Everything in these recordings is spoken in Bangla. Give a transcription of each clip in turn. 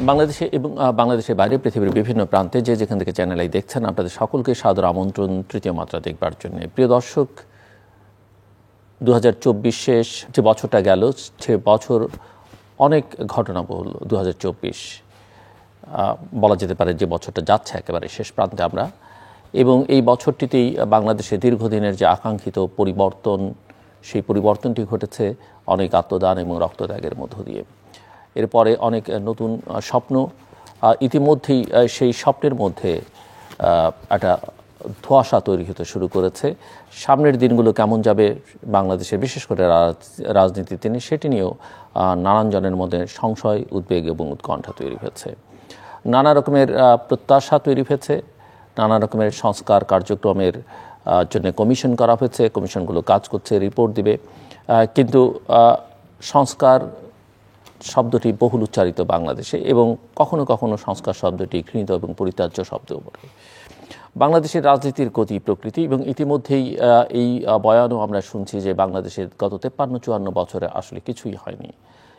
বাংলাদেশে এবং বাংলাদেশের বাইরে পৃথিবীর বিভিন্ন প্রান্তে যে যেখান থেকে চ্যানেল আই দেখছেন, আপনাদের সকলকে সাদর আমন্ত্রণ তৃতীয় মাত্রা দেখবার জন্য। প্রিয় দর্শক, 2024 শেষ যে বছরটা গেল, সে বছর অনেক ঘটনাবহুল। 2024 বলা যেতে পারে যে বছরটা যাচ্ছে একেবারে শেষ প্রান্তে আমরা, এবং এই বছরটিতেই বাংলাদেশে দীর্ঘদিনের যে আকাঙ্ক্ষিত পরিবর্তন, সেই পরিবর্তনটি ঘটেছে অনেক আত্মদান এবং রক্তত্যাগের মধ্য দিয়ে। এরপরে অনেক নতুন স্বপ্ন, ইতিমধ্যেই সেই স্বপ্নের মধ্যে একটা ধোঁয়াশা তৈরি হতে শুরু করেছে। সামনের দিনগুলো কেমন যাবে বাংলাদেশের, বিশেষ করে রাজনীতিতে, সেটি নিয়েও নানান জনের মধ্যে সংশয়, উদ্বেগ এবং উৎকণ্ঠা তৈরি হয়েছে। নানা রকমের প্রত্যাশা তৈরি হয়েছে, নানা রকমের সংস্কার কার্যক্রমের জন্য কমিশন করা হয়েছে, কমিশনগুলো কাজ করছে, রিপোর্ট দিবে। কিন্তু সংস্কার শব্দটি বহুল উচ্চারিত বাংলাদেশে, এবং কখনো কখনো সংস্কার শব্দটি ঘৃণিত এবং পরিত্যাজ্য শব্দও বটে। বাংলাদেশের রাজনীতির গতি প্রকৃতি, এবং ইতিমধ্যেই এই বয়ানও আমরা শুনছি যে বাংলাদেশের গত 53-54 বছরে আসলে কিছুই হয়নি।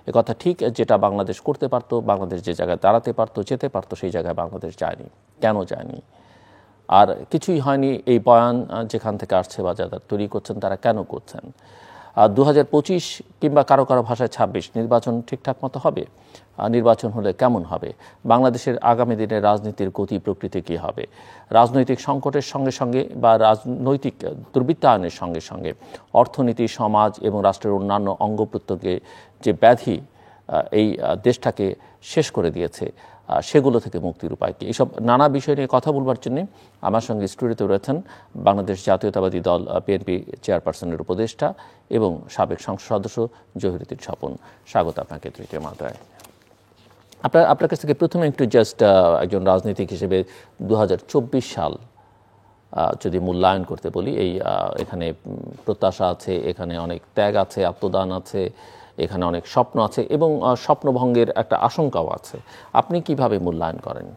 একথা ঠিক, যেটা বাংলাদেশ করতে পারতো, বাংলাদেশ যে জায়গায় দাঁড়াতে পারতো, যেতে পারতো, সেই জায়গায় বাংলাদেশ যায়নি। কেন যায়নি? আর কিছুই হয়নি এই বয়ান যেখান থেকে আসছে বা যারা তৈরি করছেন তারা কেন করছেন? 2025 কিংবা কারো কারো ভাষায় 26 নির্বাচন ঠিকঠাক মতো হবে? নির্বাচন হলে কেমন হবে? বাংলাদেশের আগামী দিনের রাজনীতির গতি প্রকৃতি কী হবে? রাজনৈতিক সংকটের সঙ্গে সঙ্গে বা রাজনৈতিক দুর্বৃত্তায়নের সঙ্গে সঙ্গে অর্থনীতি, সমাজ এবং রাষ্ট্রের অন্যান্য অঙ্গ প্রত্যঙ্গে যে ব্যাধি এই দেশটাকে শেষ করে দিয়েছে, সেগুলো থেকে মুক্তির উপায় কী? এইসব নানা বিষয় নিয়ে কথা বলবার জন্যে আমার সঙ্গে স্টুডিওতে রয়েছেন বাংলাদেশ জাতীয়তাবাদী দল বিএনপি চেয়ারপারসনের উপদেষ্টা এবং সাবেক সংসদ সদস্য জহিরুদ্দিন স্বপন। স্বাগত আপনাকে তৃতীয় মাত্রায়। আপনার কাছ থেকে প্রথমে একটু জাস্ট একজন রাজনীতিক হিসেবে 2024 সাল যদি মূল্যায়ন করতে বলি, এখানে প্রত্যাশা আছে, এখানে অনেক ত্যাগ আছে, আত্মদান আছে, এখানে অনেক স্বপ্ন আছে এবং স্বপ্নভঙ্গের একটা আশঙ্কাও আছে। আপনি কিভাবে মূল্যায়ন করেন?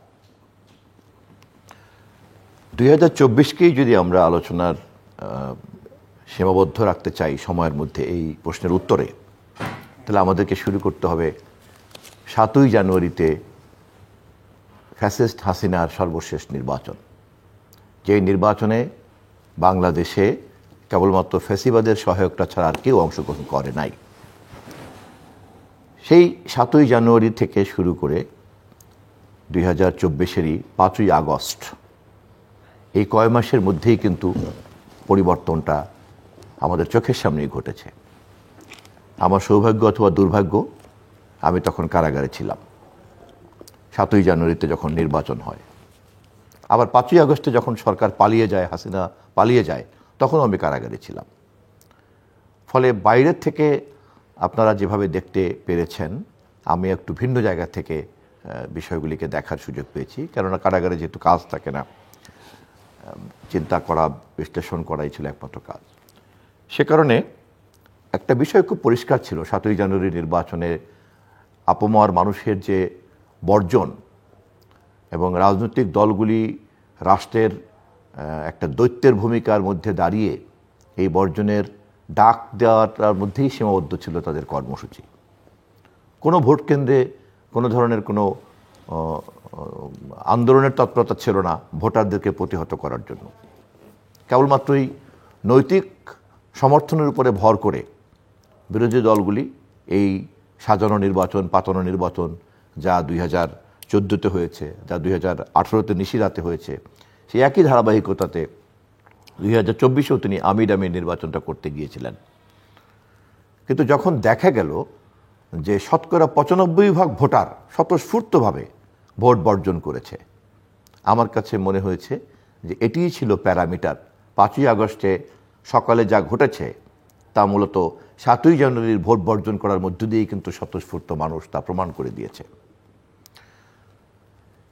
2024কেই যদি আমরা আলোচনার সীমাবদ্ধ রাখতে চাই সময়ের মধ্যে এই প্রশ্নের উত্তরে, তাহলে আমাদেরকে শুরু করতে হবে 7ই জানুয়ারিতে ফ্যাসিস্ট হাসিনার সর্বশেষ নির্বাচন। যেই নির্বাচনে বাংলাদেশে কেবলমাত্র ফ্যাসিবাদের সহায়কটা ছাড়া আর কেউ অংশগ্রহণ করে নাই। সেই 7ই জানুয়ারি থেকে শুরু করে 2024-এরই 5ই আগস্ট, এই কয় মাসের মধ্যেই কিন্তু পরিবর্তনটা আমাদের চোখের সামনেই ঘটেছে। আমার সৌভাগ্য অথবা দুর্ভাগ্য, আমি তখন কারাগারে ছিলাম 7ই জানুয়ারিতে যখন নির্বাচন হয়। আবার 5ই আগস্টে যখন সরকার পালিয়ে যায়, হাসিনা পালিয়ে যায়, তখন আমি কারাগারে ছিলাম। ফলে বাইরের থেকে আপনারা যেভাবে দেখতে পেরেছেন, আমি একটু ভিন্ন জায়গা থেকে বিষয়গুলিকে দেখার সুযোগ পেয়েছি। কেননা কারাগারে যেহেতু কাজ থাকে না, চিন্তা করা, বিশ্লেষণ করাই ছিল একমাত্র কাজ। সে কারণে একটা বিষয় খুব পরিষ্কার ছিল, 7ই জানুয়ারি নির্বাচনে আপামর মানুষের যে বর্জন এবং রাজনৈতিক দলগুলি রাষ্ট্রের একটা দৈত্যের ভূমিকার মধ্যে দাঁড়িয়ে এই বর্জনের ডাক দেওয়াটার মধ্যেই সীমাবদ্ধ ছিল তাদের কর্মসূচি। কোনো ভোট কেন্দ্রে কোনো ধরনের কোনো আন্দোলনের তৎপরতা ছিল না ভোটারদেরকে প্রতিহত করার জন্য। কেবলমাত্রই নৈতিক সমর্থনের উপরে ভর করে বিরোধী দলগুলি এই সাজানো নির্বাচন, পাতানো নির্বাচন, যা 2014-তে হয়েছে, যা 2018-তে নিশিরাতে হয়েছে, সেই একই ধারাবাহিকতাতে 2024-এও তিনি আমির নির্বাচনটা করতে গিয়েছিলেন। কিন্তু যখন দেখা গেল যে শতকরা 95% ভোটার স্বতঃস্ফূর্তভাবে ভোট বর্জন করেছে, আমার কাছে মনে হয়েছে যে এটিই ছিল প্যারামিটার। 5ই আগস্টে সকালে যা ঘটেছে তা মূলত 7ই জানুয়ারির ভোট বর্জন করার মধ্য দিয়েই কিন্তু স্বতঃস্ফূর্ত মানুষ তা প্রমাণ করে দিয়েছে।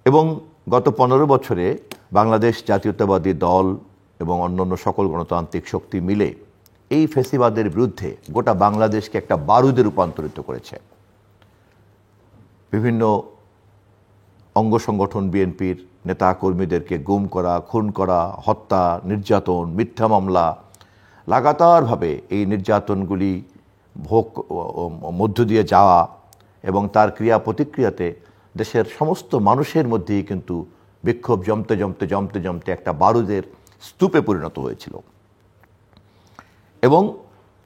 এবং গত 15 বছরে বাংলাদেশ জাতীয়তাবাদী দল এবং অন্যান্য সকল গণতান্ত্রিক শক্তি মিলে এই ফ্যাসিবাদের বিরুদ্ধে গোটা বাংলাদেশকে একটা বারুদে রূপান্তরিত করেছে। বিভিন্ন অঙ্গ সংগঠন বিএনপির নেতা কর্মীদেরকে গুম করা, খুন করা, হত্যা, নির্যাতন, মিথ্যা মামলা, লাগাতারভাবে এই নির্যাতনগুলি ভোগ মধ্য দিয়ে যাওয়া এবং তার ক্রিয়া প্রতিক্রিয়াতে দেশের সমস্ত মানুষের মধ্যেই কিন্তু বিক্ষোভ জমতে জমতে জমতে জমতে একটা বারুদের স্তূপে পরিণত হয়েছিল। এবং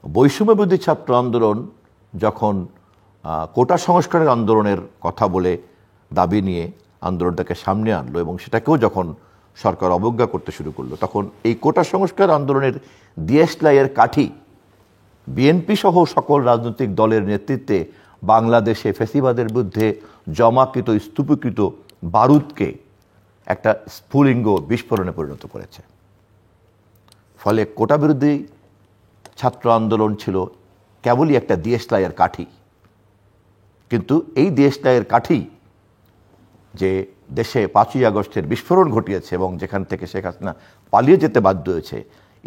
বৈষম্যবিরোধী ছাত্র আন্দোলন যখন কোটা সংস্কারের আন্দোলনের কথা বলে দাবি নিয়ে আন্দোলনটাকে সামনে আনলো এবং সেটাকেও যখন সরকার অবজ্ঞা করতে শুরু করলো, তখন এই কোটা সংস্কার আন্দোলনের দেশলাইয়ের কাঠি বিএনপি সহ সকল রাজনৈতিক দলের নেতৃত্বে বাংলাদেশে ফ্যাসিবাদের বিরুদ্ধে জমাকৃত স্তূপীকৃত বারুদকে একটা স্ফুলিঙ্গ বিস্ফোরণে পরিণত করেছে। ফলে কোটা বিরোধী ছাত্র আন্দোলন ছিল কেবলই একটা দেশলাইয়ের কাঠি, কিন্তু এই দেশলাইয়ের কাঠি যে দেশে 5ই আগস্টের বিস্ফোরণ ঘটিয়েছে এবং যেখান থেকে শেখ হাসিনা পালিয়ে যেতে বাধ্য হয়েছে,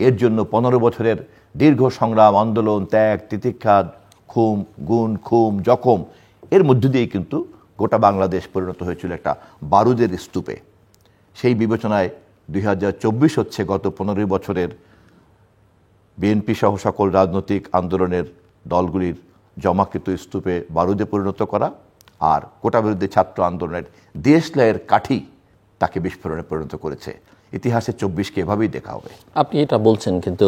এর জন্য 15 বছরের দীর্ঘ সংগ্রাম, আন্দোলন, ত্যাগ, তিতিক্ষা, খুম, জখম, এর মধ্য দিয়েই কিন্তু গোটা বাংলাদেশ পরিণত হয়েছিল একটা বারুদের স্তূপে। সেই বিবেচনায় 2024 হচ্ছে গত 15 বছরের বিএনপি সহ সকল রাজনৈতিক আন্দোলনের দলগুলির জমাকৃত স্তূপে বারুদে পরিণত করা, আর কোটা বিরোধী ছাত্র আন্দোলনের দেশলাইয়ের কাঠি তাকে বিস্ফোরণে পরিণত করেছে। ইতিহাসে 24কে এভাবেই দেখা হবে। আপনি এটা বলছেন, কিন্তু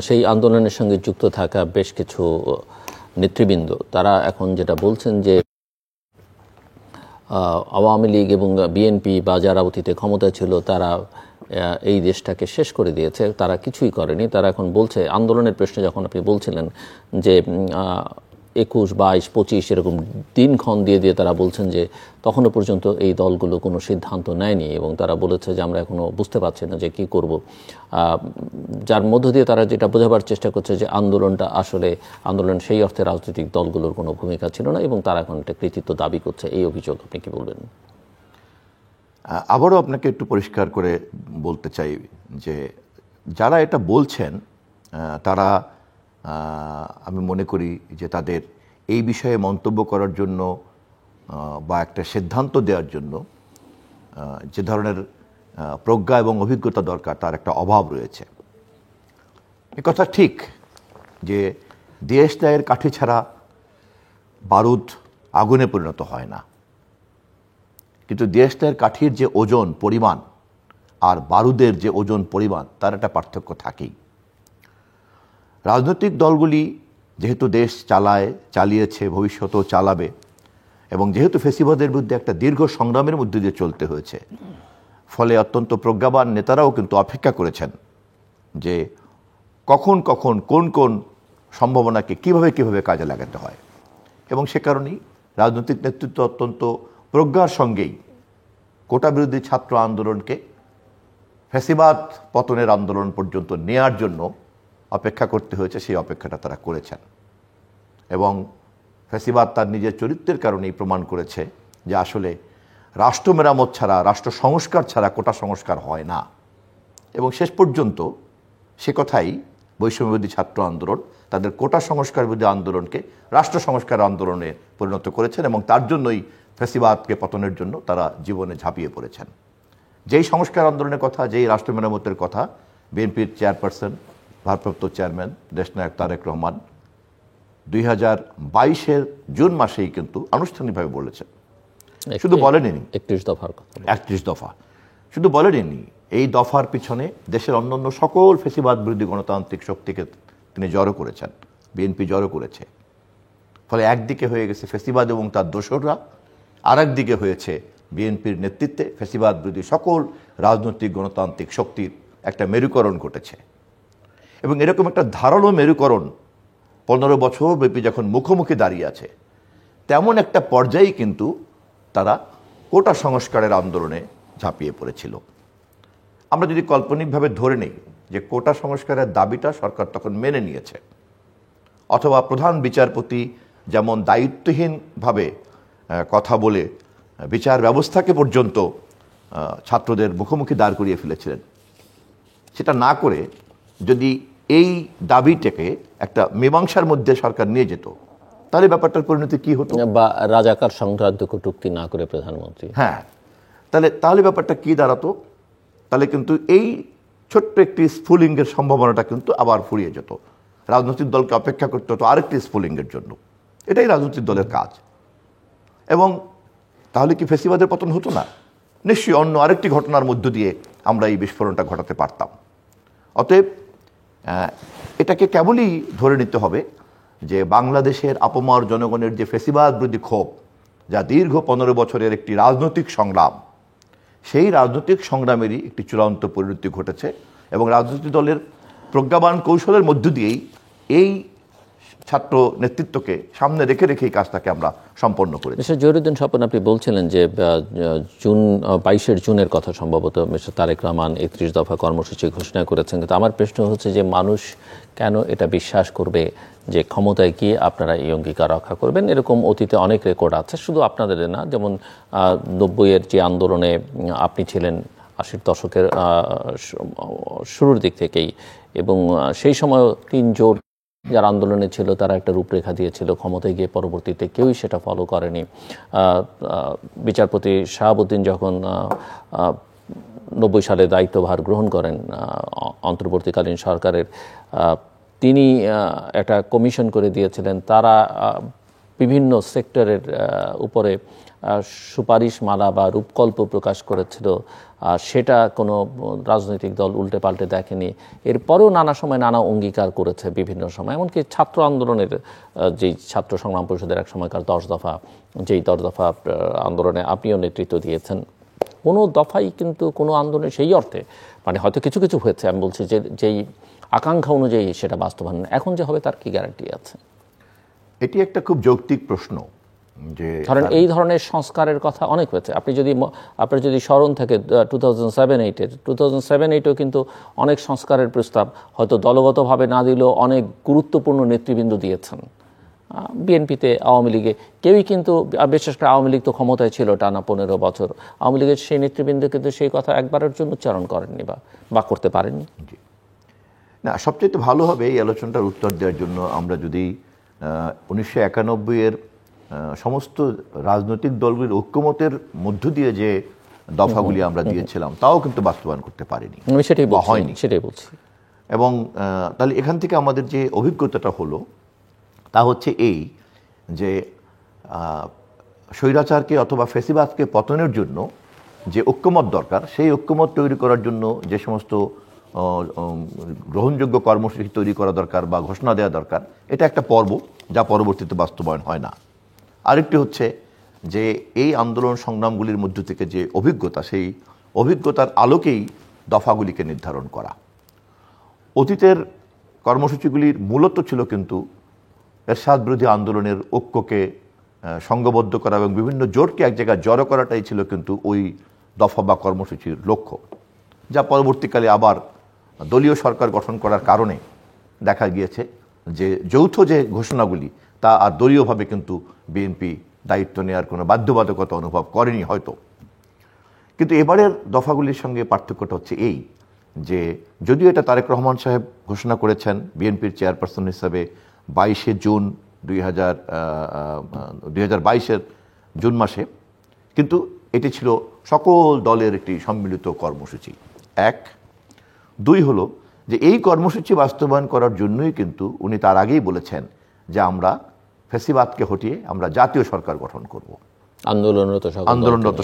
সেই আন্দোলনের সঙ্গে যুক্ত থাকা বেশ কিছু নেতৃবৃন্দ তারা এখন যেটা বলছেন যে আওয়ামী লীগ এবং বিএনপি বা যারা অতীতে ক্ষমতা ছিল তারা এই দেশটাকে শেষ করে দিয়েছে, তারা কিছুই করেনি। তারা এখন বলছে, আন্দোলনের প্রশ্নে যখন আপনি বলছিলেন যে 21, 22, 25 এরকম দিনক্ষণ দিয়ে তারা বলছেন যে তখনও পর্যন্ত এই দলগুলো কোনো সিদ্ধান্ত নেয়নি এবং তারা বলেছে যে আমরা এখনও বুঝতে পারছি না যে কী করব, যার মধ্য দিয়ে তারা যেটা বোঝাবার চেষ্টা করছে যে আন্দোলন সেই অর্থে রাজনৈতিক দলগুলোর কোনো ভূমিকা ছিল না এবং তারা এখন একটা কৃতিত্ব দাবি করছে। এই অভিযোগ আপনি কি বলবেন? আবারও আপনাকে একটু পরিষ্কার করে বলতে চাই যে যারা এটা বলছেন তারা, আমি মনে করি যে তাদের এই বিষয়ে মন্তব্য করার জন্য বা একটা সিদ্ধান্ত দেওয়ার জন্য যে ধরনের প্রজ্ঞা এবং অভিজ্ঞতা দরকার তার একটা অভাব রয়েছে। এ কথা ঠিক যে দেশলাইয়ের কাঠি ছাড়া বারুদ আগুনে পরিণত হয় না, কিন্তু দেশলাইয়ের কাঠির যে ওজন পরিমাণ আর বারুদের যে ওজন পরিমাণ তার একটা পার্থক্য থাকেই। রাজনৈতিক দলগুলি যেহেতু দেশ চালিয়েছে, ভবিষ্যতেও চালাবে, এবং যেহেতু ফ্যাসিবাদের বিরুদ্ধে একটা দীর্ঘ সংগ্রামের মধ্যে দিয়ে চলতে হয়েছে, ফলে অত্যন্ত প্রজ্ঞাবান নেতারাও কিন্তু অপেক্ষা করেছেন যে কখন কোন সম্ভাবনাকে কিভাবে কাজে লাগাতে হয়। এবং সে কারণেই রাজনৈতিক নেতৃত্ব অত্যন্ত প্রজ্ঞার সঙ্গেই কোটা বিরোধী ছাত্র আন্দোলনকে ফ্যাসিবাদ পতনের আন্দোলন পর্যন্ত নেয়ার জন্য অপেক্ষা করতে হয়েছে। সেই অপেক্ষাটা তারা করেছেন এবং ফ্যাসিবাদ তার নিজের চরিত্রের কারণেই প্রমাণ করেছে যে আসলে রাষ্ট্র মেরামত ছাড়া, রাষ্ট্র সংস্কার ছাড়া কোটা সংস্কার হয় না। এবং শেষ পর্যন্ত সে কথাই বৈষম্যবিরোধী ছাত্র আন্দোলন তাদের কোটা সংস্কার বিরোধী আন্দোলনকে রাষ্ট্র সংস্কার আন্দোলনে পরিণত করেছেন এবং তার জন্যই ফ্যাসিবাদকে পতনের জন্য তারা জীবনে ঝাঁপিয়ে পড়েছেন। যেই সংস্কার আন্দোলনের কথা, যেই রাষ্ট্র মেরামতের কথা বিএনপির চেয়ারপারসন, ভারপ্রাপ্ত চেয়ারম্যান দেশনায়ক তারেক রহমান 2022 জুন মাসেই কিন্তু আনুষ্ঠানিকভাবে বলেছেন। শুধু বলেননি 31 দফা, শুধু বলেননি, এই দফার পিছনে দেশের অন্যান্য সকল ফ্যাসিবাদ বিরোধী গণতান্ত্রিক শক্তিকে তিনি জড়ো করেছেন, বিএনপি জড়ো করেছে। ফলে একদিকে হয়ে গেছে ফ্যাসিবাদ এবং তার দোসররা, আর একদিকে হয়েছে বিএনপির নেতৃত্বে ফ্যাসিবাদ বিরোধী সকল রাজনৈতিক গণতান্ত্রিক শক্তির একটা মেরুকরণ ঘটেছে। এবং এরকম একটা ধারালো মেরুকরণ 15 বছর ব্যাপী যখন মুখোমুখি দাঁড়িয়ে আছে, তেমন একটা পর্যায়ে কিন্তু তারা কোটা সংস্কারের আন্দোলনে ঝাঁপিয়ে পড়েছিল। আমরা যদি কাল্পনিকভাবে ধরে নেই যে কোটা সংস্কারের দাবিটা সরকার তখন মেনে নিয়েছে, অথবা প্রধান বিচারপতি যেমন দায়িত্বহীনভাবে কথা বলে বিচার ব্যবস্থাকে পর্যন্ত ছাত্রদের মুখোমুখি দাঁড় করিয়ে ফেলেছিলেন, সেটা না করে যদি এই দাবিটাকে একটা মীমাংসার মধ্যে সরকার নিয়ে যেত, তাহলে ব্যাপারটার পরিণতি কি হতো? বা রাজাকার সংক্রান্ত কটূক্তি না করে প্রধানমন্ত্রী, হ্যাঁ, তাহলে ব্যাপারটা কি দাঁড়াতো? তাহলে কিন্তু এই ছোট্ট একটি স্ফুলিঙ্গের সম্ভাবনাটা কিন্তু আবার ফুরিয়ে যেত। রাজনৈতিক দলকে অপেক্ষা করতে হতো আরেকটি স্ফুলিঙ্গের জন্য। এটাই রাজনৈতিক দলের কাজ। এবং তাহলে কি ফ্যাসিবাদের পতন হতো না? নিশ্চয়ই অন্য আরেকটি ঘটনার মধ্য দিয়ে আমরা এই বিস্ফোরণটা ঘটাতে পারতাম। অতএব এটাকে কেবলই ধরে নিতে হবে যে বাংলাদেশের আপামর জনগণের যে ফ্যাসিবাদ বিরোধী ক্ষোভ, যা দীর্ঘ 15 বছরের একটি রাজনৈতিক সংগ্রাম, সেই রাজনৈতিক সংগ্রামেরই একটি চূড়ান্ত পরিণতি ঘটেছে এবং রাজনৈতিক দলের প্রজ্ঞাবান কৌশলের মধ্য দিয়েই এই ছাত্র নেতৃত্বকে সামনে রেখে রেখে এই কাজটাকে আমরা সম্পন্ন করেছি। মিস্টার জহিরুদ্দিন স্বপন, আপনি বলছিলেন যে জুন 22 জুনের কথা সম্ভবত মিস্টার তারেক রহমান 31 দফা কর্মসূচি ঘোষণা করেছেন, কিন্তু আমার প্রশ্ন হচ্ছে যে মানুষ কেন এটা বিশ্বাস করবে যে ক্ষমতায় গিয়ে আপনারা এই অঙ্গীকার রক্ষা করবেন? এরকম অতীতে অনেক রেকর্ড আছে, শুধু আপনাদের না, যেমন 90-এর যে আন্দোলনে আপনি ছিলেন 80-র দশকের শুরুর দিক থেকেই, এবং সেই সময় 3 জোট যারা আন্দোলনে ছিল তারা একটা রূপরেখা দিয়েছিল, ক্ষমতায় গিয়ে পরবর্তীতে কেউই সেটা ফলো করেনি। বিচারপতি শাহাবুদ্দিন যখন 90 সালে দায়িত্বভার গ্রহণ করেন অন্তর্বর্তীকালীন সরকারের, তিনি একটা কমিশন করে দিয়েছিলেন। তারা বিভিন্ন সেক্টরের উপরে সুপারিশমালা বা রূপকল্প প্রকাশ করেছিল, সেটা কোনো রাজনৈতিক দল উল্টে পাল্টে দেখেনি। এরপরেও নানা সময় নানা অঙ্গীকার করেছে বিভিন্ন সময়, এমনকি ছাত্র আন্দোলনের যেই ছাত্র সংগ্রাম পরিষদের এক সময়কার 10 দফা, যেই 10 দফা আন্দোলনে আপনিও নেতৃত্ব দিয়েছেন, কোনো দফাই কিন্তু কোনো আন্দোলনে সেই অর্থে, মানে হয়তো কিছু কিছু হয়েছে, আমি বলছি যে যেই আকাঙ্ক্ষা অনুযায়ী সেটা বাস্তবায়ন এখন যে হবে তার কি গ্যারান্টি আছে? এটি একটা খুব যৌক্তিক প্রশ্ন। যে ধরেন এই ধরনের সংস্কারের কথা অনেক হয়েছে, আপনার যদি স্মরণ থাকে 2007-8-এও কিন্তু অনেক সংস্কারের প্রস্তাব হয়তো দলগতভাবে না দিলেও অনেক গুরুত্বপূর্ণ নেতৃবৃন্দ দিয়েছেন। বিএনপিতে, আওয়ামী লীগে কেউই কিন্তু, বিশেষ করে আওয়ামী লীগ তো ক্ষমতায় ছিল টানা 15 বছর, আওয়ামী লীগের সেই নেতৃবৃন্দ কিন্তু সেই কথা একবারের জন্য উচ্চারণ করেননি বা করতে পারেননি। না, সবচেয়ে ভালো হবে এই আলোচনাটার উত্তর দেওয়ার জন্য আমরা যদি 1991-এর সমস্ত রাজনৈতিক দলগুলির ঐক্যমতের মধ্য দিয়ে যে দফাগুলি আমরা দিয়েছিলাম তাও কিন্তু বাস্তবায়ন করতে পারিনি, সেটাই বলছি। এবং তাহলে এখান থেকে আমাদের যে অভিজ্ঞতাটা হলো তা হচ্ছে এই যে স্বৈরাচারকে অথবা ফ্যাসিবাদকে পতনের জন্য যে ঐক্যমত দরকার, সেই ঐক্যমত তৈরি করার জন্য যে সমস্ত গ্রহণযোগ্য কর্মসূচি তৈরি করা দরকার বা ঘোষণা দেওয়া দরকার, এটা একটা পর্ব যা পরবর্তীতে বাস্তবায়ন হয় না। আরেকটি হচ্ছে যে এই আন্দোলন সংগ্রামগুলির মধ্য থেকে যে অভিজ্ঞতা, সেই অভিজ্ঞতার আলোকেই দফাগুলিকে নির্ধারণ করা। অতীতের কর্মসূচিগুলির মূলত ছিল কিন্তু এরশাদ বিরোধী আন্দোলনের ঐক্যকে সংঘবদ্ধ করা এবং বিভিন্ন জোটকে এক জায়গায় জড়ো করাটাই ছিল কিন্তু ওই দফা বা কর্মসূচির লক্ষ্য, যা পরবর্তীকালে আবার দলীয় সরকার গঠন করার কারণে দেখা গিয়েছে যে যৌথ যে ঘোষণাগুলি তা আর দলীয়ভাবে কিন্তু বিএনপি দায়িত্ব নেওয়ার কোনো বাধ্যবাধকতা অনুভব করেনি হয়তো। কিন্তু এবারের দফাগুলির সঙ্গে পার্থক্যটা হচ্ছে এই যে যদিও এটা তারেক রহমান সাহেব ঘোষণা করেছেন বিএনপির চেয়ারপারসন হিসাবে 22 জুন 2022-এর জুন মাসে, কিন্তু এটি ছিল সকল দলের একটি সম্মিলিত কর্মসূচি। 1, 2 হলো যে এই কর্মসূচি বাস্তবায়ন করার জন্যই কিন্তু উনি তার আগেই বলেছেন যে আমরা ফ্যাসিবাদকে হটিয়ে আমরা জাতীয় সরকার গঠন করব, আন্দোলনরত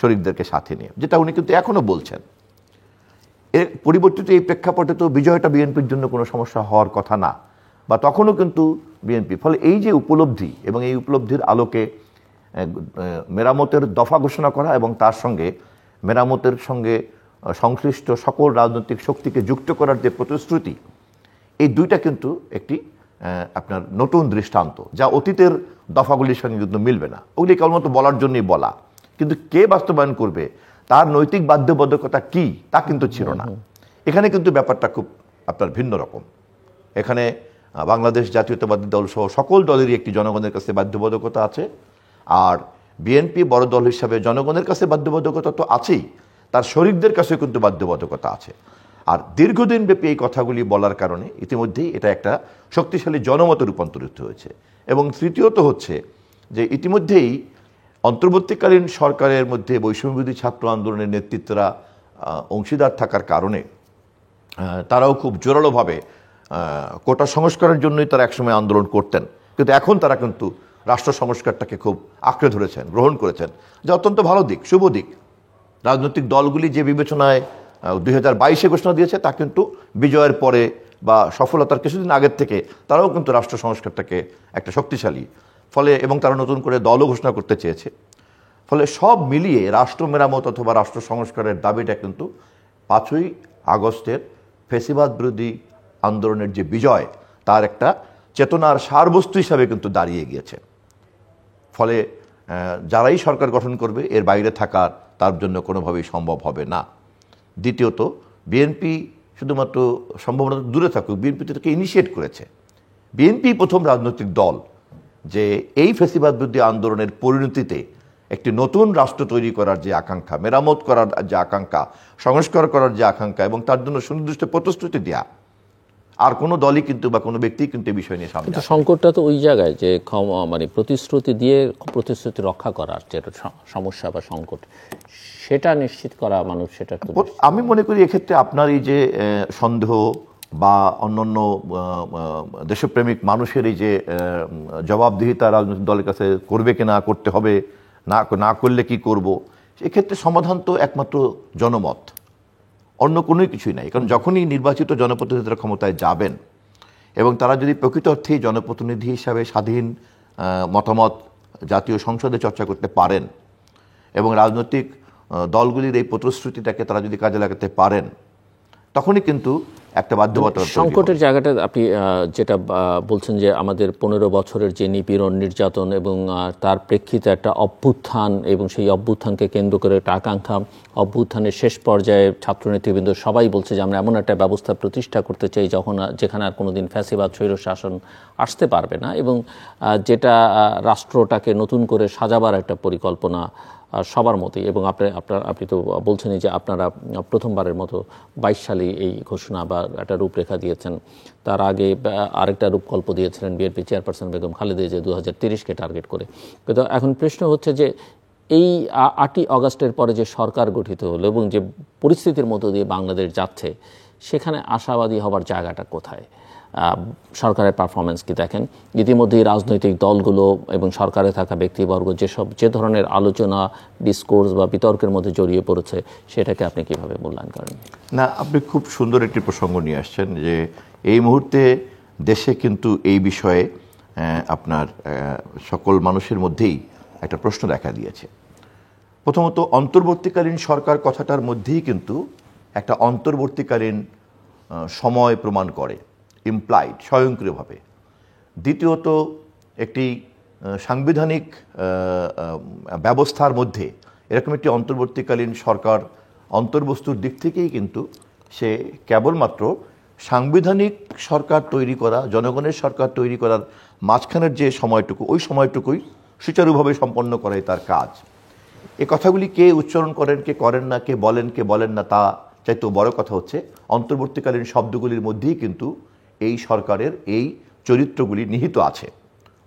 শরিকদেরকে সাথে নিয়ে, যেটা উনি কিন্তু এখনো বলছেন। এর পরিবর্তিত এই প্রেক্ষাপটে তো বিজয়টা বিএনপির জন্য কোনো সমস্যা হওয়ার কথা না, বা তখনও কিন্তু বিএনপি, ফলে এই যে উপলব্ধি এবং এই উপলব্ধির আলোকে মেরামতের দফা ঘোষণা করা এবং তার সঙ্গে মেরামতের সঙ্গে সংশ্লিষ্ট সকল রাজনৈতিক শক্তিকে যুক্ত করার যে প্রতিশ্রুতি, এই দুইটা কিন্তু একটি আপনার নতুন দৃষ্টান্ত, যা অতীতের দফাগুলির সঙ্গে কিন্তু মিলবে না। ওগুলি কেবলমাত্র বলার জন্যই বলা, কিন্তু কে বাস্তবায়ন করবে তার নৈতিক বাধ্যবাধকতা কি তা কিন্তু ছিল না। এখানে কিন্তু ব্যাপারটা খুব আপনার ভিন্ন রকম। এখানে বাংলাদেশ জাতীয়তাবাদী দল সহ সকল দলেরই একটি জনগণের কাছে বাধ্যবাধকতা আছে, আর বিএনপি বড় দল হিসাবে জনগণের কাছে বাধ্যবাধকতা তো আছেই, তার শরিকদের কাছেও কিন্তু বাধ্যবাধকতা আছে। আর দীর্ঘদিন ব্যাপী এই কথাগুলি বলার কারণে ইতিমধ্যেই এটা একটা শক্তিশালী জনমতে রূপান্তরিত হয়েছে। এবং তৃতীয়ত হচ্ছে যে ইতিমধ্যেই অন্তর্বর্তীকালীন সরকারের মধ্যে বৈষম্যবিরোধী ছাত্র আন্দোলনের নেতৃত্বরা অংশীদার থাকার কারণে তারাও খুব জোরালোভাবে কোটা সংস্কারের জন্যই তারা একসময় আন্দোলন করতেন, কিন্তু এখন তারা কিন্তু রাষ্ট্র সংস্কারটাকে খুব আঁকড়ে ধরেছেন, গ্রহণ করেছেন, যা অত্যন্ত ভালো দিক, শুভ দিক। রাজনৈতিক দলগুলি যে বিবেচনায় 2022-এ ঘোষণা দিয়েছে তা কিন্তু বিজয়ের পরে বা সফলতার কিছুদিন আগের থেকে তারাও কিন্তু রাষ্ট্র সংস্কারটাকে একটা শক্তিশালী ফলে, এবং তারা নতুন করে দলও ঘোষণা করতে চেয়েছে। ফলে সব মিলিয়ে রাষ্ট্র মেরামত অথবা রাষ্ট্র সংস্কারের দাবিটা কিন্তু 5ই আগস্টের ফ্যাসিবাদ বিরোধী আন্দোলনের যে বিজয় তার একটা চেতনার সারবস্তু হিসাবে কিন্তু দাঁড়িয়ে গিয়েছে। ফলে যারাই সরকার গঠন করবে এর বাইরে থাকার তার জন্য কোনোভাবেই সম্ভব হবে না। দ্বিতীয়ত, বিএনপি শুধুমাত্র সম্ভাবনা দূরে থাকুক, বিএনপি থেকে ইনিশিয়েট করেছে। বিএনপি প্রথম রাজনৈতিক দল যে এই ফ্যাসিবাদ বিরোধী আন্দোলনের পরিণতিতে একটি নতুন রাষ্ট্র তৈরি করার যে আকাঙ্ক্ষা, মেরামত করার যে আকাঙ্ক্ষা, সংস্কার করার যে আকাঙ্ক্ষা এবং তার জন্য সুনির্দিষ্ট প্রতিশ্রুতি দেয়া আর কোনো দলই কিন্তু বা কোনো ব্যক্তি কিন্তু এই বিষয় নিয়ে সামনে আসে না। সংকটটা তো ওই জায়গায় যে মানে প্রতিশ্রুতি দিয়ে প্রতিশ্রুতি রক্ষা করার যেটা সমস্যা বা সংকট, সেটা নিশ্চিত করা মানুষ সেটা। আমি মনে করি এক্ষেত্রে আপনার এই যে সন্দেহ বা অন্যান্য দেশপ্রেমিক মানুষের এই যে জবাবদিহিতা রাজনৈতিক দলের কাছে করবে কিনা, করতে হবে না করলে কি করব, এক্ষেত্রে সমাধান তো একমাত্র জনমত, অন্য কোনো কিছুই নাই। কারণ যখনই নির্বাচিত জনপ্রতিনিধিরা ক্ষমতায় যাবেন এবং তারা যদি প্রকৃত অর্থেই জনপ্রতিনিধি হিসাবে স্বাধীন মতামত জাতীয় সংসদে চর্চা করতে পারেন এবং রাজনৈতিক দলগুলির এই প্রতিশ্রুতিটাকে তারা যদি কাজে লাগাতে পারেন, তখনই কিন্তু একটা বাধ্যবাধকতা। সংকটের জায়গাটা আপনি যেটা বলছেন যে আমাদের 15 বছরের যে নিপীড়ন, নির্যাতন এবং তার প্রেক্ষিতে একটা অভ্যুত্থান এবং সেই অভ্যুত্থানকে কেন্দ্র করে একটা আকাঙ্ক্ষা, অভ্যুত্থানের শেষ পর্যায়ে ছাত্রনেতৃবৃন্দ সবাই বলছে যে আমরা এমন একটা ব্যবস্থা প্রতিষ্ঠা করতে চাই যেখানে আর কোনোদিন ফ্যাসিবাদ স্বৈর শাসন আসতে পারবে না, এবং যেটা রাষ্ট্রটাকে নতুন করে সাজাবার একটা পরিকল্পনা সবার মতোই। এবং আপনি তো বলছেনই যে আপনারা প্রথমবারের মতো 22 সালে এই ঘোষণা বা একটা রূপরেখা দিয়েছেন। তার আগে আরেকটা রূপকল্প দিয়েছিলেন বিএনপি চেয়ারপারসন বেগম খালেদা জিয়া 2030-কে টার্গেট করে। কিন্তু এখন প্রশ্ন হচ্ছে যে এই 8ই আগস্টের পরে যে সরকার গঠিত হলো এবং যে পরিস্থিতির মধ্য দিয়ে বাংলাদেশ যাচ্ছে, সেখানে আশাবাদী হবার জায়গাটা কোথায়? সরকারের পারফরমেন্স কি দেখেন? ইতিমধ্যেই রাজনৈতিক দলগুলো এবং সরকারে থাকা ব্যক্তিবর্গ যে ধরনের আলোচনা, ডিসকোর্স বা বিতর্কের মধ্যে জড়িয়ে পড়েছে, সেটাকে আপনি কিভাবে মূল্যায়ন করেন? না, আপনি খুব সুন্দর একটি প্রসঙ্গ নিয়ে আসছেন যে এই মুহূর্তে দেশে কিন্তু এই বিষয়ে আপনার সকল মানুষের মধ্যেই একটা প্রশ্ন দেখা দিয়েছে। প্রথমত, অন্তর্বর্তীকালীন সরকার কথাটার মধ্যেই কিন্তু একটা অন্তর্বর্তীকালীন সময় প্রমাণ করে, ইমপ্লাইড, স্বয়ংক্রিয়ভাবে। দ্বিতীয়ত, একটি সাংবিধানিক ব্যবস্থার মধ্যে এরকম একটি অন্তর্বর্তীকালীন সরকার অন্তর্বস্তুর দিক থেকেই কিন্তু সে কেবলমাত্র সাংবিধানিক সরকার তৈরি করা, জনগণের সরকার তৈরি করার মাঝখানের যে সময়টুকু, ওই সময়টুকুই সুচারুভাবে সম্পন্ন করাই তার কাজ। এই কথাগুলি কে উচ্চারণ করেন, কে করেন না, কে বলেন না, তা চাইতেও বড় কথা হচ্ছে অন্তর্বর্তীকালীন শব্দগুলির মধ্যেই কিন্তু এই সরকারের এই চরিত্রগুলি নিহিত আছে।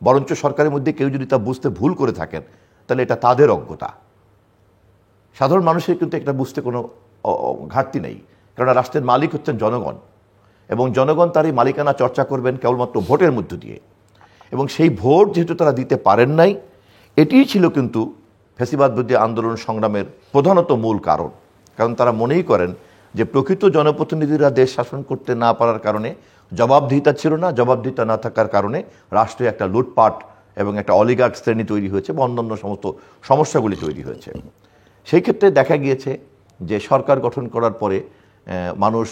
বরঞ্চ সরকারের মধ্যে কেউ যদি তা বুঝতে ভুল করে থাকেন তাহলে এটা তাদের অজ্ঞতা। সাধারণ মানুষের কিন্তু এটা বুঝতে কোনো ঘাটতি নেই, কারণ রাষ্ট্রের মালিক হচ্ছেন জনগণ, এবং জনগণ তার এই মালিকানা চর্চা করবেন কেবলমাত্র ভোটের মধ্য দিয়ে। এবং সেই ভোট যেহেতু তারা দিতে পারেন নাই, এটিই ছিল কিন্তু ফ্যাসিবাদ বিরোধী আন্দোলন সংগ্রামের প্রধানত মূল কারণ। কারণ তারা মনেই করেন যে প্রকৃত জনপ্রতিনিধিরা দেশ শাসন করতে না পারার কারণে জবাবদিহিতা ছিল না, জবাবদিহিতা না থাকার কারণে রাষ্ট্রে একটা লুটপাট এবং একটা অলিগার্ক শ্রেণী তৈরি হয়েছে বা অন্যান্য সমস্ত সমস্যাগুলি তৈরি হয়েছে। সেই ক্ষেত্রে দেখা গিয়েছে যে সরকার গঠন করার পরে মানুষ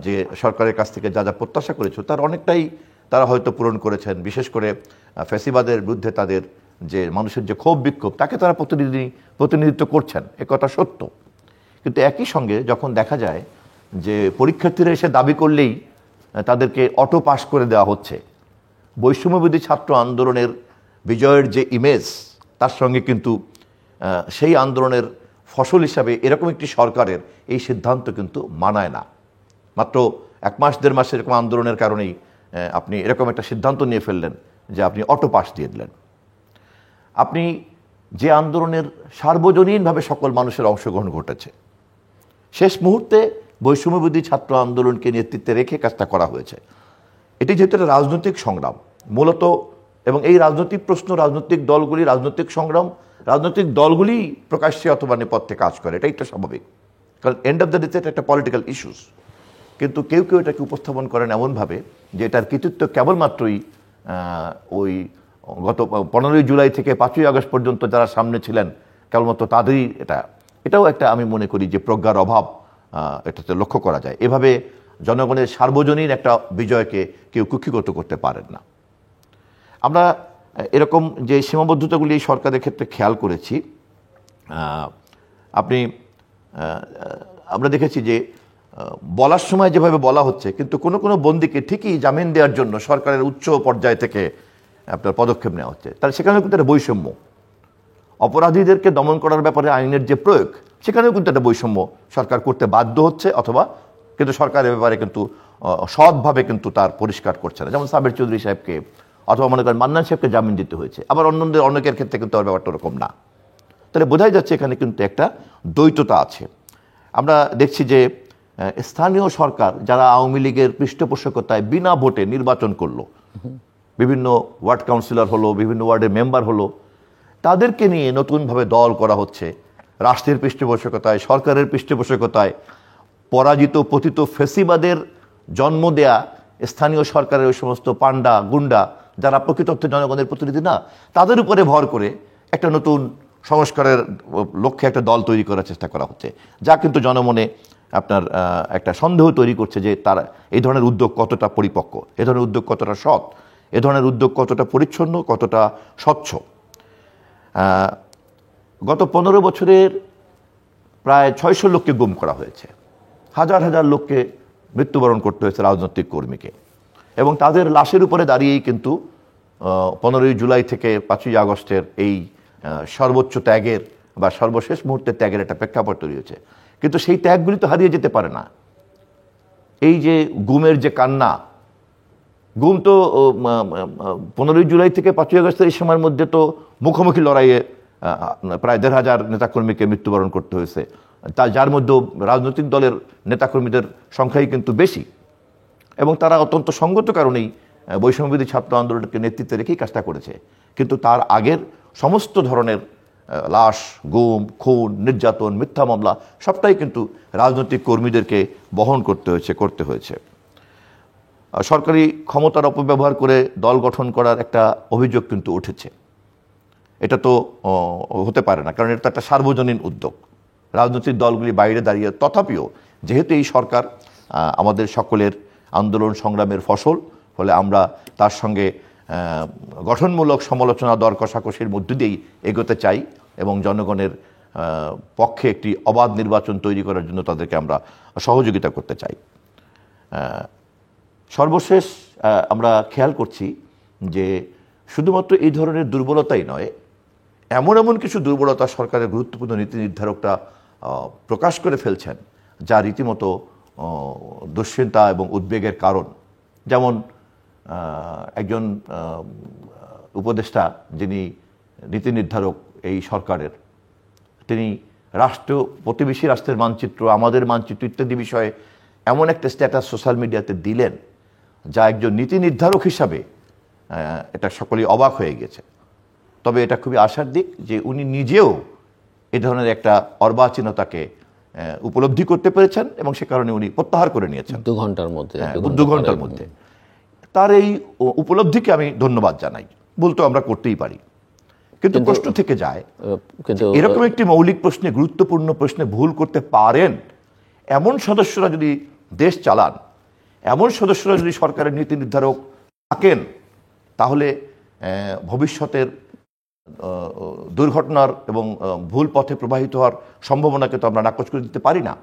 যে সরকারের কাছ থেকে যা যা প্রত্যাশা করেছিল তার অনেকটাই তারা হয়তো পূরণ করেছেন। বিশেষ করে ফ্যাসিবাদের বিরুদ্ধে তাদের যে মানুষের যে ক্ষোভ বিক্ষোভ, তাকে তারা প্রতিনিধিত্ব করছেন, এ কথা সত্য। কিন্তু একই সঙ্গে যখন দেখা যায় যে পরীক্ষার্থীরা এসে দাবি করলেই তাদেরকে অটো পাস করে দেওয়া হচ্ছে, বৈষম্যবিরোধী ছাত্র আন্দোলনের বিজয়ের যে ইমেজ, তার সঙ্গে কিন্তু সেই আন্দোলনের ফসল হিসাবে এরকম একটি সরকারের এই সিদ্ধান্ত কিন্তু মানায় না। মাত্র 1 মাস 1.5 মাস এরকম আন্দোলনের কারণেই আপনি এরকম একটা সিদ্ধান্ত নিয়ে ফেললেন যে আপনি অটো পাস দিয়ে দিলেন। আপনি যে আন্দোলনের সার্বজনীনভাবে সকল মানুষের অংশগ্রহণ ঘটেছে, শেষ মুহূর্তে বৈষম্যবিরোধী ছাত্র আন্দোলনকে নেতৃত্বে রেখে কাজটা করা হয়েছে। এটি যেহেতু একটা রাজনৈতিক সংগ্রাম, মূলত এবং এই রাজনৈতিক প্রশ্ন, রাজনৈতিক দলগুলি, রাজনৈতিক সংগ্রাম, রাজনৈতিক দলগুলি প্রকাশ্যে অথবা নেপথ্যে কাজ করে, এটাই তো স্বাভাবিক, কারণ এন্ড অফ দ্য ডে এটা একটা পলিটিক্যাল ইস্যুস। কিন্তু কেউ কেউ এটাকে উপস্থাপন করেন এমনভাবে যে এটার কৃতিত্ব কেবলমাত্রই ওই গত 15ই জুলাই থেকে 5ই আগস্ট পর্যন্ত যারা সামনে ছিলেন কেবলমাত্র তাদেরই এটাও একটা, আমি মনে করি যে প্রজ্ঞার অভাব এটাতে লক্ষ্য করা যায়। এভাবে জনগণের সার্বজনীন একটা বিজয়কে কেউ কুক্ষিগত করতে পারেন না। আমরা এরকম যে সীমাবদ্ধতাগুলি এই সরকারের ক্ষেত্রে খেয়াল করেছি, আমরা দেখেছি যে বলার সময় যেভাবে বলা হচ্ছে, কিন্তু কোনো কোনো বন্দীকে ঠিকই জামিন দেওয়ার জন্য সরকারের উচ্চ পর্যায় থেকে আপনার পদক্ষেপ নেওয়া হচ্ছে, তাহলে সেখানেও কিন্তু একটা বৈষম্য। অপরাধীদেরকে দমন করার ব্যাপারে আইনের যে প্রয়োগ, সেখানেও কিন্তু একটা বৈষম্য সরকার করতে বাধ্য হচ্ছে, অথবা কিন্তু সরকার এ ব্যাপারে কিন্তু সৎভাবে কিন্তু তার পরিষ্কার করছে না। যেমন সাবের চৌধুরী সাহেবকে অথবা মনে করেন মান্নান সাহেবকে জামিন দিতে হয়েছে, আবার অনেকের ক্ষেত্রে কিন্তু আর ব্যাপারটা ওরকম না। তাহলে বোঝাই যাচ্ছে এখানে কিন্তু একটা দ্বৈততা আছে। আমরা দেখছি যে স্থানীয় সরকার যারা আওয়ামী লীগের পৃষ্ঠপোষকতায় বিনা ভোটে নির্বাচন করলো, বিভিন্ন ওয়ার্ড কাউন্সিলর হলো, বিভিন্ন ওয়ার্ডের মেম্বার হলো, তাদেরকে নিয়ে নতুনভাবে দল করা হচ্ছে রাষ্ট্রের পৃষ্ঠপোষকতায়, সরকারের পৃষ্ঠপোষকতায়। পরাজিত পতিত ফেসিবাদের জন্ম দেয়া স্থানীয় সরকারের ওই সমস্ত পান্ডা গুন্ডা যারা প্রকৃতপক্ষে জনগণের প্রতিনিধি না, তাদের উপরে ভর করে একটা নতুন সংস্কারের লক্ষ্যে একটা দল তৈরি করার চেষ্টা করা হচ্ছে, যা কিন্তু জনমনে আপনার একটা সন্দেহ তৈরি করছে যে তারা এই ধরনের উদ্যোগ কতটা পরিপক্ক, এ ধরনের উদ্যোগ কতটা সৎ, এ ধরনের উদ্যোগ কতটা পরিচ্ছন্ন, কতটা স্বচ্ছ। গত 15 বছরের প্রায় 600 লোককে গুম করা হয়েছে, হাজার হাজার লোককে মৃত্যুবরণ করতে হয়েছে, রাজনৈতিক কর্মীকে, এবং তাদের লাশের উপরে দাঁড়িয়েই কিন্তু 15ই জুলাই থেকে 5ই আগস্টের এই সর্বোচ্চ ত্যাগের বা সর্বশেষ মুহূর্তের ত্যাগের একটা প্রেক্ষাপট তৈরি হয়েছে। কিন্তু সেই ত্যাগগুলি তো হারিয়ে যেতে পারে না। এই যে গুমের যে কান্না, গুম তো 15ই জুলাই থেকে 5ই আগস্টের এই সময়ের মধ্যে তো মুখোমুখি লড়াইয়ে প্রায় 1,500 নেতাকর্মীকে মৃত্যুবরণ করতে হয়েছে, যার মধ্যে রাজনৈতিক দলের নেতাকর্মীদের সংখ্যাই কিন্তু বেশি, এবং তারা অত্যন্ত সঙ্গত কারণেই বৈষম্যবিরোধী ছাত্র আন্দোলনকে নেতৃত্বে রেখেই কাজটা করেছে। কিন্তু তার আগের সমস্ত ধরনের লাশ, গুম, খুন, নির্যাতন, মিথ্যা মামলা সবটাই কিন্তু রাজনৈতিক কর্মীদেরকে বহন করতে হয়েছে। সরকারি ক্ষমতার অপব্যবহার করে দল গঠন করার একটা অভিযোগ কিন্তু উঠেছে। এটা তো হতে পারে না, কারণ এটা একটা সার্বজনীন উদ্যোগ, রাজনৈতিক দলগুলি বাইরে দাঁড়িয়ে। তথাপিও যেহেতু এই সরকার আমাদের সকলের আন্দোলন সংগ্রামের ফসল, ফলে আমরা তার সঙ্গে গঠনমূলক সমালোচনা, দর কষাকষির মধ্য দিয়েই এগোতে চাই, এবং জনগণের পক্ষে একটি অবাধ নির্বাচন তৈরি করার জন্য তাদেরকে আমরা সহযোগিতা করতে চাই। সর্বশেষ আমরা খেয়াল করছি যে শুধুমাত্র এই ধরনের দুর্বলতাই নয়, এমন এমন কিছু দুর্বলতা সরকারের গুরুত্বপূর্ণ নীতি নির্ধারকরা প্রকাশ করে ফেলছেন, যা রীতিমতো দুশ্চিন্তা এবং উদ্বেগের কারণ। যেমন একজন উপদেষ্টা, যিনি নীতি নির্ধারক এই সরকারের, তিনি প্রতিবেশী রাষ্ট্রের মানচিত্র, আমাদের মানচিত্র ইত্যাদি বিষয়ে এমন একটা স্ট্যাটাস সোশ্যাল মিডিয়াতে দিলেন, যা একজন নীতি নির্ধারক হিসাবে এটা সকলেই অবাক হয়ে গেছে। তবে এটা খুবই আশার দিক যে উনি নিজেও এ ধরনের একটা অর্বাচীনতাকে উপলব্ধি করতে পেরেছেন, এবং সে কারণে উনি প্রত্যাহার করে নিয়েছেন 2 ঘন্টার মধ্যে। 2 ঘন্টার মধ্যে তার এই উপলব্ধিকে আমি ধন্যবাদ জানাই। বলতে আমরা করতেই পারি, কিন্তু প্রশ্ন থেকে যায়, কিন্তু এরকম একটি মৌলিক প্রশ্নে, গুরুত্বপূর্ণ প্রশ্নে ভুল করতে পারেন এমন সদস্যরা যদি দেশ চালান, এমন সদস্যরা যদি সরকারের নীতি নির্ধারক থাকেন, তাহলে ভবিষ্যতের দুর্ঘটনার এবং ভুল পথে প্রবাহিত হওয়ার সম্ভাবনাকে তো আমরা নাকচ করে দিতে পারি না।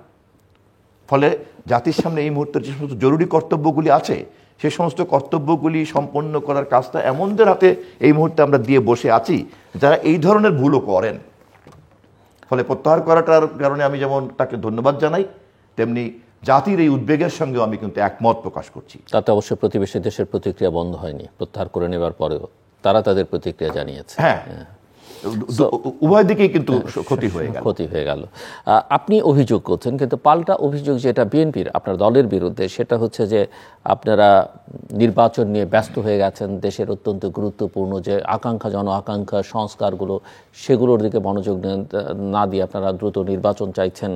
ফলে জাতির সামনে এই মুহূর্তের যে সমস্ত জরুরি কর্তব্যগুলি আছে, সে সমস্ত কর্তব্যগুলি সম্পন্ন করার কাজটা এমনদের হাতে এই মুহূর্তে আমরা দিয়ে বসে আছি যারা এই ধরনের ভুলও করেন। ফলে প্রত্যাহার করাটার কারণে আমি যেমন তাকে ধন্যবাদ জানাই, তেমনি জাতির এই উদ্বেগের সঙ্গেও আমি কিন্তু একমত প্রকাশ করছি। তাতে অবশ্যই প্রতিবেশী দেশের প্রতিক্রিয়া বন্ধ হয়নি, প্রত্যাহার করে নেবার পরেও তারা তাদের প্রতিক্রিয়া জানিয়েছে। হ্যাঁ, উভয় দিকেই কিন্তু ক্ষতি হয়ে গেল। আপনি অভিযোগ করছেন, কিন্তু পাল্টা অভিযোগ যেটা বিএনপির আপনার দলের বিরুদ্ধে, সেটা হচ্ছে যে আপনারা নির্বাচন নিয়ে ব্যস্ত হয়ে গেছেন। দেশের অত্যন্ত গুরুত্বপূর্ণ যে আকাঙ্ক্ষা, জন আকাঙ্ক্ষা, সংস্কারগুলো, সেগুলোর দিকে মনোযোগ না দিয়ে আপনারা দ্রুত নির্বাচন চাইছেন।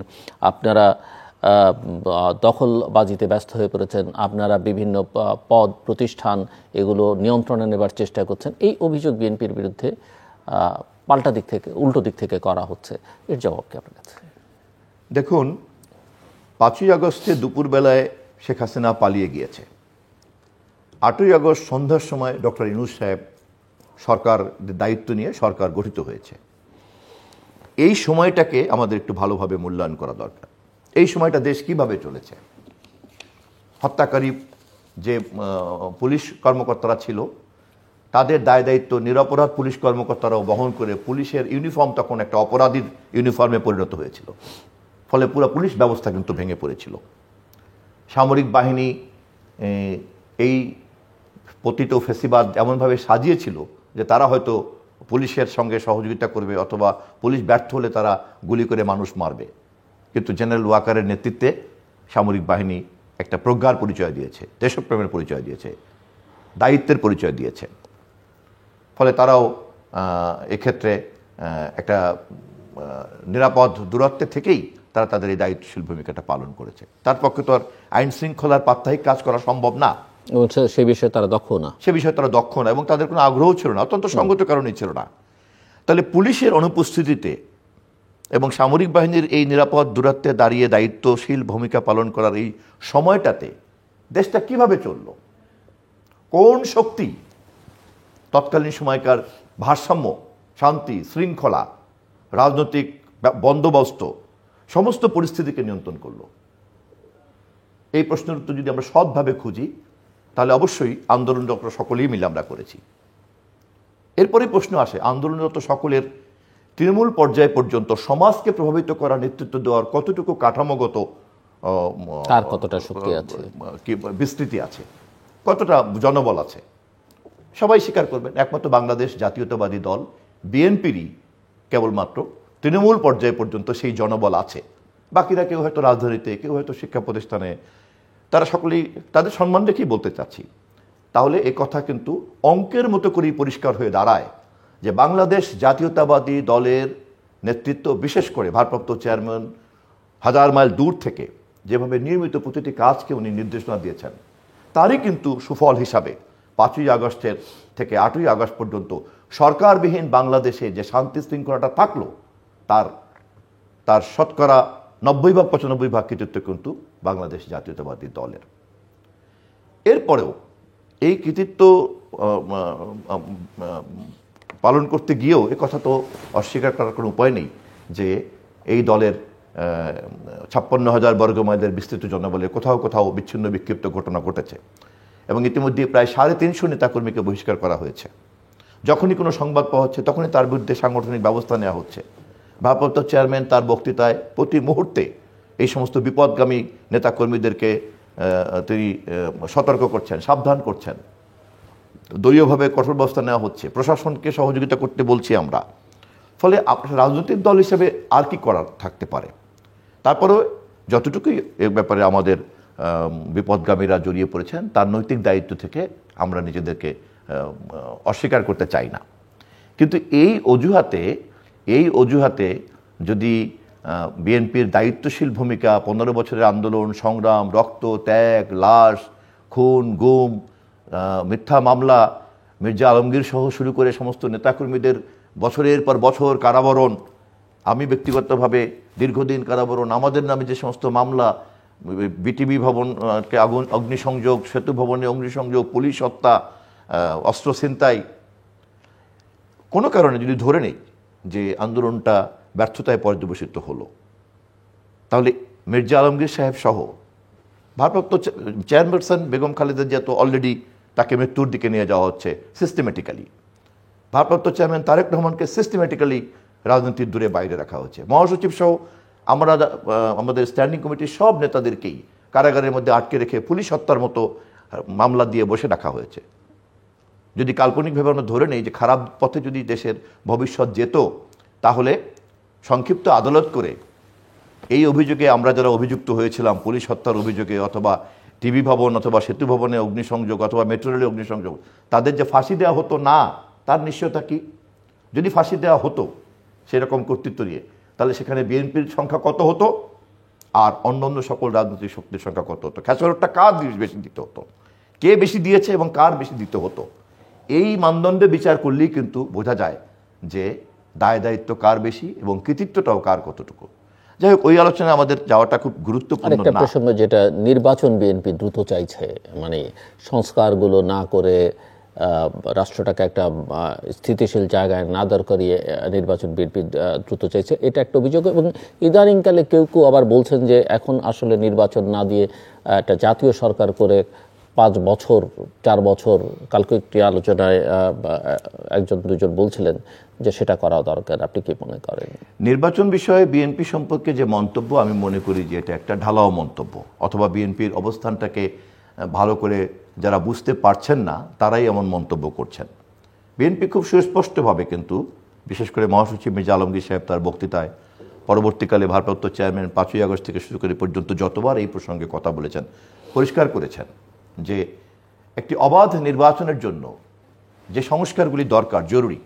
আপনারা দখলবাজিতে ব্যস্ত হয়ে পড়েছেন। আপনারা বিভিন্ন পদ প্রতিষ্ঠান এগুলো নিয়ন্ত্রণে নেবার চেষ্টা করছেন। এই অভিযোগ বিএনপির বিরুদ্ধে পাল্টা দিক থেকে, উল্টো দিক থেকে করা হচ্ছে। এর জবাব কি আপনার কাছে? দেখুন, 5ই আগস্টে দুপুরবেলায় শেখ হাসিনা পালিয়ে গিয়েছে। 8ই আগস্ট সন্ধ্যার সময় ডক্টর ইউনূস সাহেব সরকার দায়িত্ব নিয়ে সরকার গঠিত হয়েছে। এই সময়টাকে আমাদের একটু ভালোভাবে মূল্যায়ন করা দরকার। এই সময়টা দেশ কিভাবে চলেছে, হত্যাকারী যে পুলিশ কর্মকর্তারা ছিল তাদের দায় দায়িত্ব নিরপরাধ পুলিশ কর্মকর্তারাও বহন করে পুলিশের ইউনিফর্ম তখন একটা অপরাধীর ইউনিফর্মে পরিণত হয়েছিল। ফলে পুরো পুলিশ ব্যবস্থা কিন্তু ভেঙে পড়েছিল। সামরিক বাহিনী এই পতিত ফেসিবাদ এমনভাবে সাজিয়েছিল যে তারা হয়তো পুলিশের সঙ্গে সহযোগিতা করবে, অথবা পুলিশ ব্যর্থ হলে তারা গুলি করে মানুষ মারবে। কিন্তু জেনারেল ওয়াকারের নেতৃত্বে সামরিক বাহিনী একটা প্রজ্ঞার পরিচয় দিয়েছে, দেশপ্রেমের পরিচয় দিয়েছে, দায়িত্বের পরিচয় দিয়েছে। ফলে তারাও এক্ষেত্রে একটা নিরাপদ দূরত্বে থেকেই তারা তাদের এই দায়িত্বশীল ভূমিকাটা পালন করেছে। তার পক্ষে তো আর আইন শৃঙ্খলার প্রাত্যহিক কাজ করা সম্ভব না, সেই বিষয়ে তারা দক্ষ না, এবং তাদের কোনো আগ্রহ ছিল না, অত্যন্ত সঙ্গত কারণেই ছিল না। তাহলে পুলিশের অনুপস্থিতিতে এবং সামরিক বাহিনীর এই নিরাপদ দূরত্বে দাঁড়িয়ে দায়িত্বশীল ভূমিকা পালন করার এই সময়টাতে দেশটা কিভাবে চলল, কোন শক্তি তৎকালীন সময়কার ভারসাম্য, শান্তি, শৃঙ্খলা, রাজনৈতিক বন্দোবস্ত সমস্ত পরিস্থিতিকে নিয়ন্ত্রণ করল? এই প্রশ্নের উত্তর যদি আমরা সৎভাবে খুঁজি তাহলে অবশ্যই আন্দোলনরত সকলেই মিলে আমরা করেছি। এরপরে প্রশ্ন আসে, আন্দোলনরত সকলের তৃণমূল পর্যায় পর্যন্ত সমাজকে প্রভাবিত করা, নেতৃত্ব দেওয়ার কতটুকু কাঠামোগত কতটা শক্তি আছে, বিস্তৃতি আছে, কতটা জনবল আছে? সবাই স্বীকার করবেন একমাত্র বাংলাদেশ জাতীয়তাবাদী দল বিএনপিরই কেবলমাত্র তৃণমূল পর্যায় পর্যন্ত সেই জনবল আছে। বাকিরা কেউ হয়তো রাজধানীতে, কেউ হয়তো শিক্ষা প্রতিষ্ঠানে, তারা সকলেই তাদের সম্মান রেখেই বলতে চাচ্ছি। তাহলে এ কথা কিন্তু অঙ্কের মতো করেই পরিষ্কার হয়ে দাঁড়ায় যে বাংলাদেশ জাতীয়তাবাদী দলের নেতৃত্ব, বিশেষ করে ভারপ্রাপ্ত চেয়ারম্যান হাজার মাইল দূর থেকে যেভাবে নিয়মিত প্রতিটি কাজকে উনি নির্দেশনা দিয়েছেন, তারই কিন্তু সুফল হিসাবে 5ই আগস্টের থেকে 8ই আগস্ট পর্যন্ত সরকারবিহীন বাংলাদেশে যে শান্তি শৃঙ্খলাটা থাকলো, তার শতকরা 90-95 কৃতিত্ব কিন্তু বাংলাদেশ জাতীয়তাবাদী দলের। এরপরেও এই কৃতিত্ব পালন করতে গিয়েও এ কথা তো অস্বীকার করার কোনো উপায় নেই যে এই দলের 56,000 বর্গমাইলের বিস্তৃত জনবলে কোথাও কোথাও বিচ্ছিন্ন বিক্ষিপ্ত ঘটনা ঘটেছে এবং ইতিমধ্যে প্রায় 350 নেতাকর্মীকে বহিষ্কার করা হয়েছে। যখনই কোনো সংবাদ পাওয়া হচ্ছে তখনই তার বিরুদ্ধে সাংগঠনিক ব্যবস্থা নেওয়া হচ্ছে। ভারপ্রাপ্ত চেয়ারম্যান তার বক্তৃতায় প্রতি মুহূর্তে এই সমস্ত বিপদগামী নেতাকর্মীদেরকে তিনি সতর্ক করছেন, সাবধান করছেন। দলীয়ভাবে কঠোর ব্যবস্থা নেওয়া হচ্ছে, প্রশাসনকে সহযোগিতা করতে বলছি আমরা। ফলে রাজনৈতিক দল হিসেবে আর কি করার থাকতে পারে? তারপরেও যতটুকুই এ ব্যাপারে আমাদের বিপদগামীরা জড়িয়ে পড়েছেন তার নৈতিক দায়িত্ব থেকে আমরা নিজেদেরকে অস্বীকার করতে চাই না। কিন্তু এই অজুহাতে যদি বিএনপির দায়িত্বশীল ভূমিকা, 15 বছরের আন্দোলন সংগ্রাম, রক্ত, ত্যাগ, লাশ, খুন, গুম, মিথ্যা মামলা, মির্জা আলমগীর সহ শুরু করে সমস্ত নেতাকর্মীদের বছরের পর বছর কারাবরণ, আমি ব্যক্তিগতভাবে দীর্ঘদিন কারাবরণ, আমাদের নামে যে সমস্ত মামলা, বিটিভি ভবনকে অগ্নিসংযোগ, সেতু ভবনে অগ্নিসংযোগ, পুলিশ হত্যা, অস্ত্র ছিনতাই, কোনো কারণে যদি ধরে নেই যে আন্দোলনটা ব্যর্থতায় পর্যবসিত হলো, তাহলে মির্জা আলমগীর সাহেব সহ ভারপ্রাপ্ত চেয়ারপারসন বেগম খালেদা জিয়া তো অলরেডি তাকে মৃত্যুর দিকে নিয়ে যাওয়া হচ্ছে সিস্টেমেটিক্যালি। ভারপ্রাপ্ত চেয়ারম্যান তারেক রহমানকে সিস্টেমেটিক্যালি রাজনীতির দূরে বাইরে রাখা হচ্ছে। মহাসচিব সহ আমরা আমাদের স্ট্যান্ডিং কমিটির সব নেতাদেরকেই কারাগারের মধ্যে আটকে রেখে পুলিশ হত্যার মতো মামলা দিয়ে বসে রাখা হয়েছে। যদি কাল্পনিকভাবে আমরা ধরে নেই যে খারাপ পথে যদি দেশের ভবিষ্যৎ যেত, তাহলে সংক্ষিপ্ত আদালত করে এই অভিযোগে আমরা যারা অভিযুক্ত হয়েছিলাম, পুলিশ হত্যার অভিযোগে অথবা টিভি ভবন অথবা সেতু ভবনে অগ্নিসংযোগ অথবা মেট্রো রেলে অগ্নিসংযোগ, তাদের যে ফাঁসি দেওয়া হতো না, তার নিশ্চয়তা কি? যদি ফাঁসি দেওয়া হতো সেরকম কর্তৃত্ব দিয়ে, তাহলে সেখানে বিএনপির সংখ্যা কত হতো আর অন্য অন্য সকল রাজনৈতিক শক্তির সংখ্যা কত হতো? খেসারতটা কার বেশি দিতে হতো, কে বেশি দিয়েছে এবং কার বেশি দিতে হতো? এই মানদণ্ডে বিচার করলেই কিন্তু বোঝা যায় যে দায় দায়িত্ব কার বেশি এবং কৃতিত্বটাও কার কতটুকু। যাই হোক, ওই আলোচনায় আমাদের যাওয়াটা খুব গুরুত্বপূর্ণ আরেকটা না। প্রসঙ্গ, যেটা নির্বাচন বিএনপি দ্রুত চাইছে, মানে সংস্কারগুলো না করে রাষ্ট্রটাকে একটা স্থিতিশীল জায়গায় না দাঁড় করিয়ে নির্বাচন বিএনপি দ্রুত চাইছে, এটা একটা অভিযোগ। এবং ইদানিংকালে কেউ কেউ আবার বলছেন যে এখন আসলে নির্বাচন না দিয়ে একটা জাতীয় সরকার করে 5 বছর 4 বছর, কালকে একটি আলোচনায় একজন দুজন বলছিলেন যে সেটা করা দরকার। আপনি কি মনে করেন? নির্বাচন বিষয়ে বিএনপি সম্পর্কে যে মন্তব্য, আমি মনে করি যে এটা একটা ঢালাও মন্তব্য, অথবা বিএনপির অবস্থানটাকে ভালো করে যারা বুঝতে পারছেন না তারাই এমন মন্তব্য করছেন। বিএনপি খুব সুস্পষ্টভাবে কিন্তু, বিশেষ করে মহাসচিব মির্জা আলমগীর সাহেব তার বক্তৃতায়, পরবর্তীকালে ভারপ্রাপ্ত চেয়ারম্যান 5ই আগস্ট থেকে শুরু করে পর্যন্ত যতবার এই প্রসঙ্গে কথা বলেছেন, পরিষ্কার করেছেন যে একটি অবাধ নির্বাচনের জন্য যে সংস্কারগুলি দরকার, জরুরি,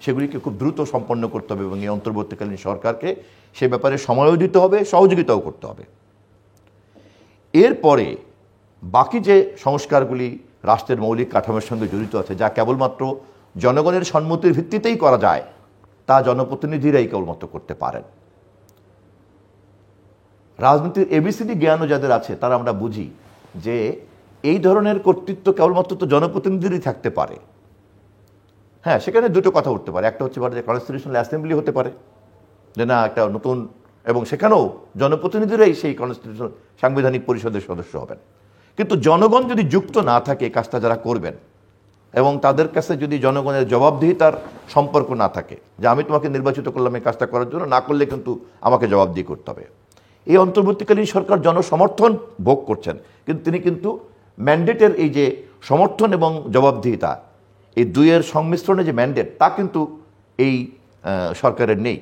সেগুলিকে খুব দ্রুত সম্পন্ন করতে হবে এবং এই অন্তর্বর্তীকালীন সরকারকে সে ব্যাপারে সময়ও দিতে হবে, সহযোগিতাও করতে হবে। এরপরে বাকি যে সংস্কারগুলি রাষ্ট্রের মৌলিক কাঠামোর সঙ্গে জড়িত আছে, যা কেবলমাত্র জনগণের সম্মতির ভিত্তিতেই করা যায়, তা জনপ্রতিনিধিরাই কেবলমাত্র করতে পারেন। রাজনীতির এবিসিডি জ্ঞানও যাদের আছে তারা আমরা বুঝি যে এই ধরনের কর্তৃত্ব কেবলমাত্র তো জনপ্রতিনিধিরই থাকতে পারে। হ্যাঁ, সেখানে দুটো কথা উঠতে পারে। একটা হচ্ছে যে কনস্টিটিউশনাল অ্যাসেম্বলি হতে পারে, যে না একটা নতুন, এবং সেখানেও জনপ্রতিনিধিরাই সেই কনস্টিটিউশনাল সাংবিধানিক পরিষদের সদস্য হবেন। কিন্তু জনগণ যদি যুক্ত না থাকে কাজটা যারা করবেন, এবং তাদের কাছে যদি জনগণের জবাবদিহিতার সম্পর্ক না থাকে, যে আমি তোমাকে নির্বাচিত করলাম এই কাজটা করার জন্য, না করলে কিন্তু আমাকে জবাবদিহি করতে হবে। এই অন্তর্বর্তীকালীন সরকার জনসমর্থন ভোগ করছেন, কিন্তু তিনি কিন্তু ম্যান্ডেটের এই যে সমর্থন এবং জবাবদিহিতা, এই দুইয়ের সংমিশ্রণে যে ম্যান্ডেট, তা কিন্তু এই সরকারের নেই।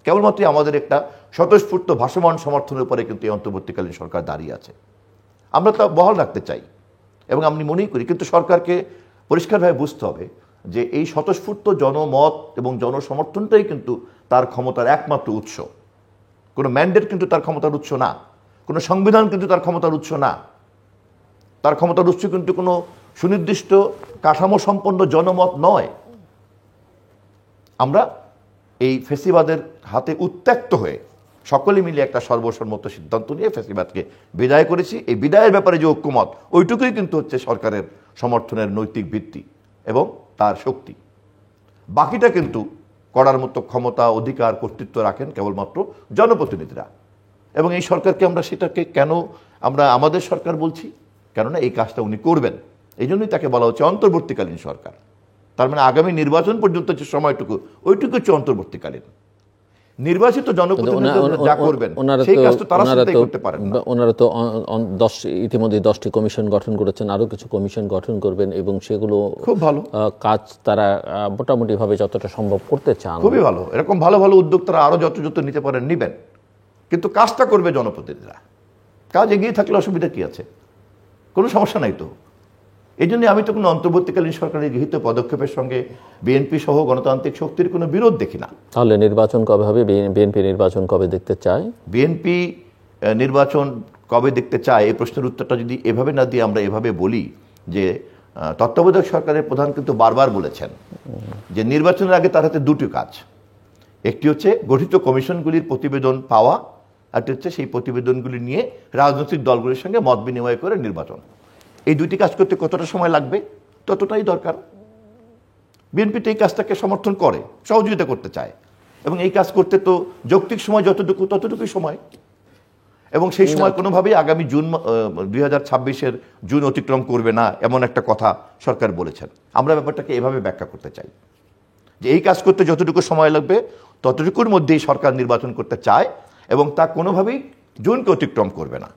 কেবলমাত্রই আমাদের একটা স্বতঃস্ফূর্ত ভাসমান সমর্থনের উপরে কিন্তু এই অন্তর্বর্তীকালীন সরকার দাঁড়িয়ে আছে। আমরা তা বহাল রাখতে চাই এবং আমি মনেই করি, কিন্তু সরকারকে পরিষ্কারভাবে বুঝতে হবে যে এই স্বতঃস্ফূর্ত জনমত এবং জনসমর্থনটাই কিন্তু তার ক্ষমতার একমাত্র উৎস। কোনো ম্যান্ডেট কিন্তু তার ক্ষমতার উৎস না, কোনো সংবিধান কিন্তু তার ক্ষমতার উৎস না। তার ক্ষমতার উৎস কিন্তু কোনো সুনির্দিষ্ট কাঠামো সম্পন্ন জনমত নয়। আমরা এই ফেসিবাদের হাতে উত্ত্যক্ত হয়ে সকলে মিলে একটা সর্বসম্মত সিদ্ধান্ত নিয়ে ফেসিবাদকে বিদায় করেছি। এই বিদায়ের ব্যাপারে যে ঐক্যমত, ওইটুকুই কিন্তু হচ্ছে সরকারের সমর্থনের নৈতিক ভিত্তি এবং তার শক্তি। বাকিটা কিন্তু করার মতো ক্ষমতা, অধিকার, কর্তৃত্ব রাখেন কেবলমাত্র জনপ্রতিনিধিরা। এবং এই সরকারকে আমরা সেটাকে কেন আমরা আমাদের সরকার বলছি, কেননা এই কাজটা উনি করবেন, এই জন্যই তাকে বলা হচ্ছে অন্তর্বর্তীকালীন সরকার। তার মানে আগামী নির্বাচন পর্যন্ত যে সময়টুকু, ওইটুকু হচ্ছে অন্তর্বর্তীকালীন। নির্বাচিত জনপ্রতিনিধিরা যা করবেন সেই কাজটা তারা সেটাই করতে পারেন না। ওনারা তো ইতিমধ্যে 10টি কমিশন গঠন করেছেন, আরো কিছু কমিশন গঠন করবেন এবং সেগুলো খুব ভালো কাজ তারা মোটামুটি ভাবে যতটা সম্ভব করতে চান। খুবই ভালো। এরকম ভালো ভালো উদ্যোগ তারা আরো যত যত নিতে পারেন নিবেন, কিন্তু কাজটা করবে জনপ্রতিনিধিরা। কাজ এগিয়ে থাকলে অসুবিধা কি আছে? কোনো সমস্যা নাই তো। এই জন্য আমি তো কোনো অন্তর্বর্তীকালীন সরকারের গৃহীত পদক্ষেপের সঙ্গে বিএনপি সহ গণতান্ত্রিক শক্তির কোনো বিরোধ দেখি না। তাহলে নির্বাচন কবে হবে? বিএনপি নির্বাচন কবে দেখতে চায়? বিএনপি নির্বাচন কবে দেখতে চায়, এই প্রশ্নের উত্তরটা যদি এভাবে না দিয়ে আমরা এভাবে বলি যে তত্ত্বাবধায়ক সরকারের প্রধান কিন্তু বারবার বলেছেন যে নির্বাচনের আগে তার হাতে দুটি কাজ। একটি হচ্ছে গঠিত কমিশনগুলির প্রতিবেদন পাওয়া, আরটি হচ্ছে সেই প্রতিবেদনগুলি নিয়ে রাজনৈতিক দলগুলির সঙ্গে মত বিনিময় করে নির্বাচন। এই দুটি কাজ করতে কতটা সময় লাগবে, ততটাই দরকার। বিএনপি তো এই কাজটাকে সমর্থন করে, সহযোগিতা করতে চায়, এবং এই কাজ করতে তো যৌক্তিক সময় যতটুকু ততটুকুই সময়। এবং সেই সময় কোনোভাবেই আগামী 2026-এর জুন অতিক্রম করবে না, এমন একটা কথা সরকার বলেছেন। আমরা ব্যাপারটাকে এভাবে ব্যাখ্যা করতে চাই যে এই কাজ করতে যতটুকু সময় লাগবে ততটুকুর মধ্যেই সরকার নির্বাচন করতে চায়, এবং তা কোনোভাবেই জুনকে অতিক্রম করবে না।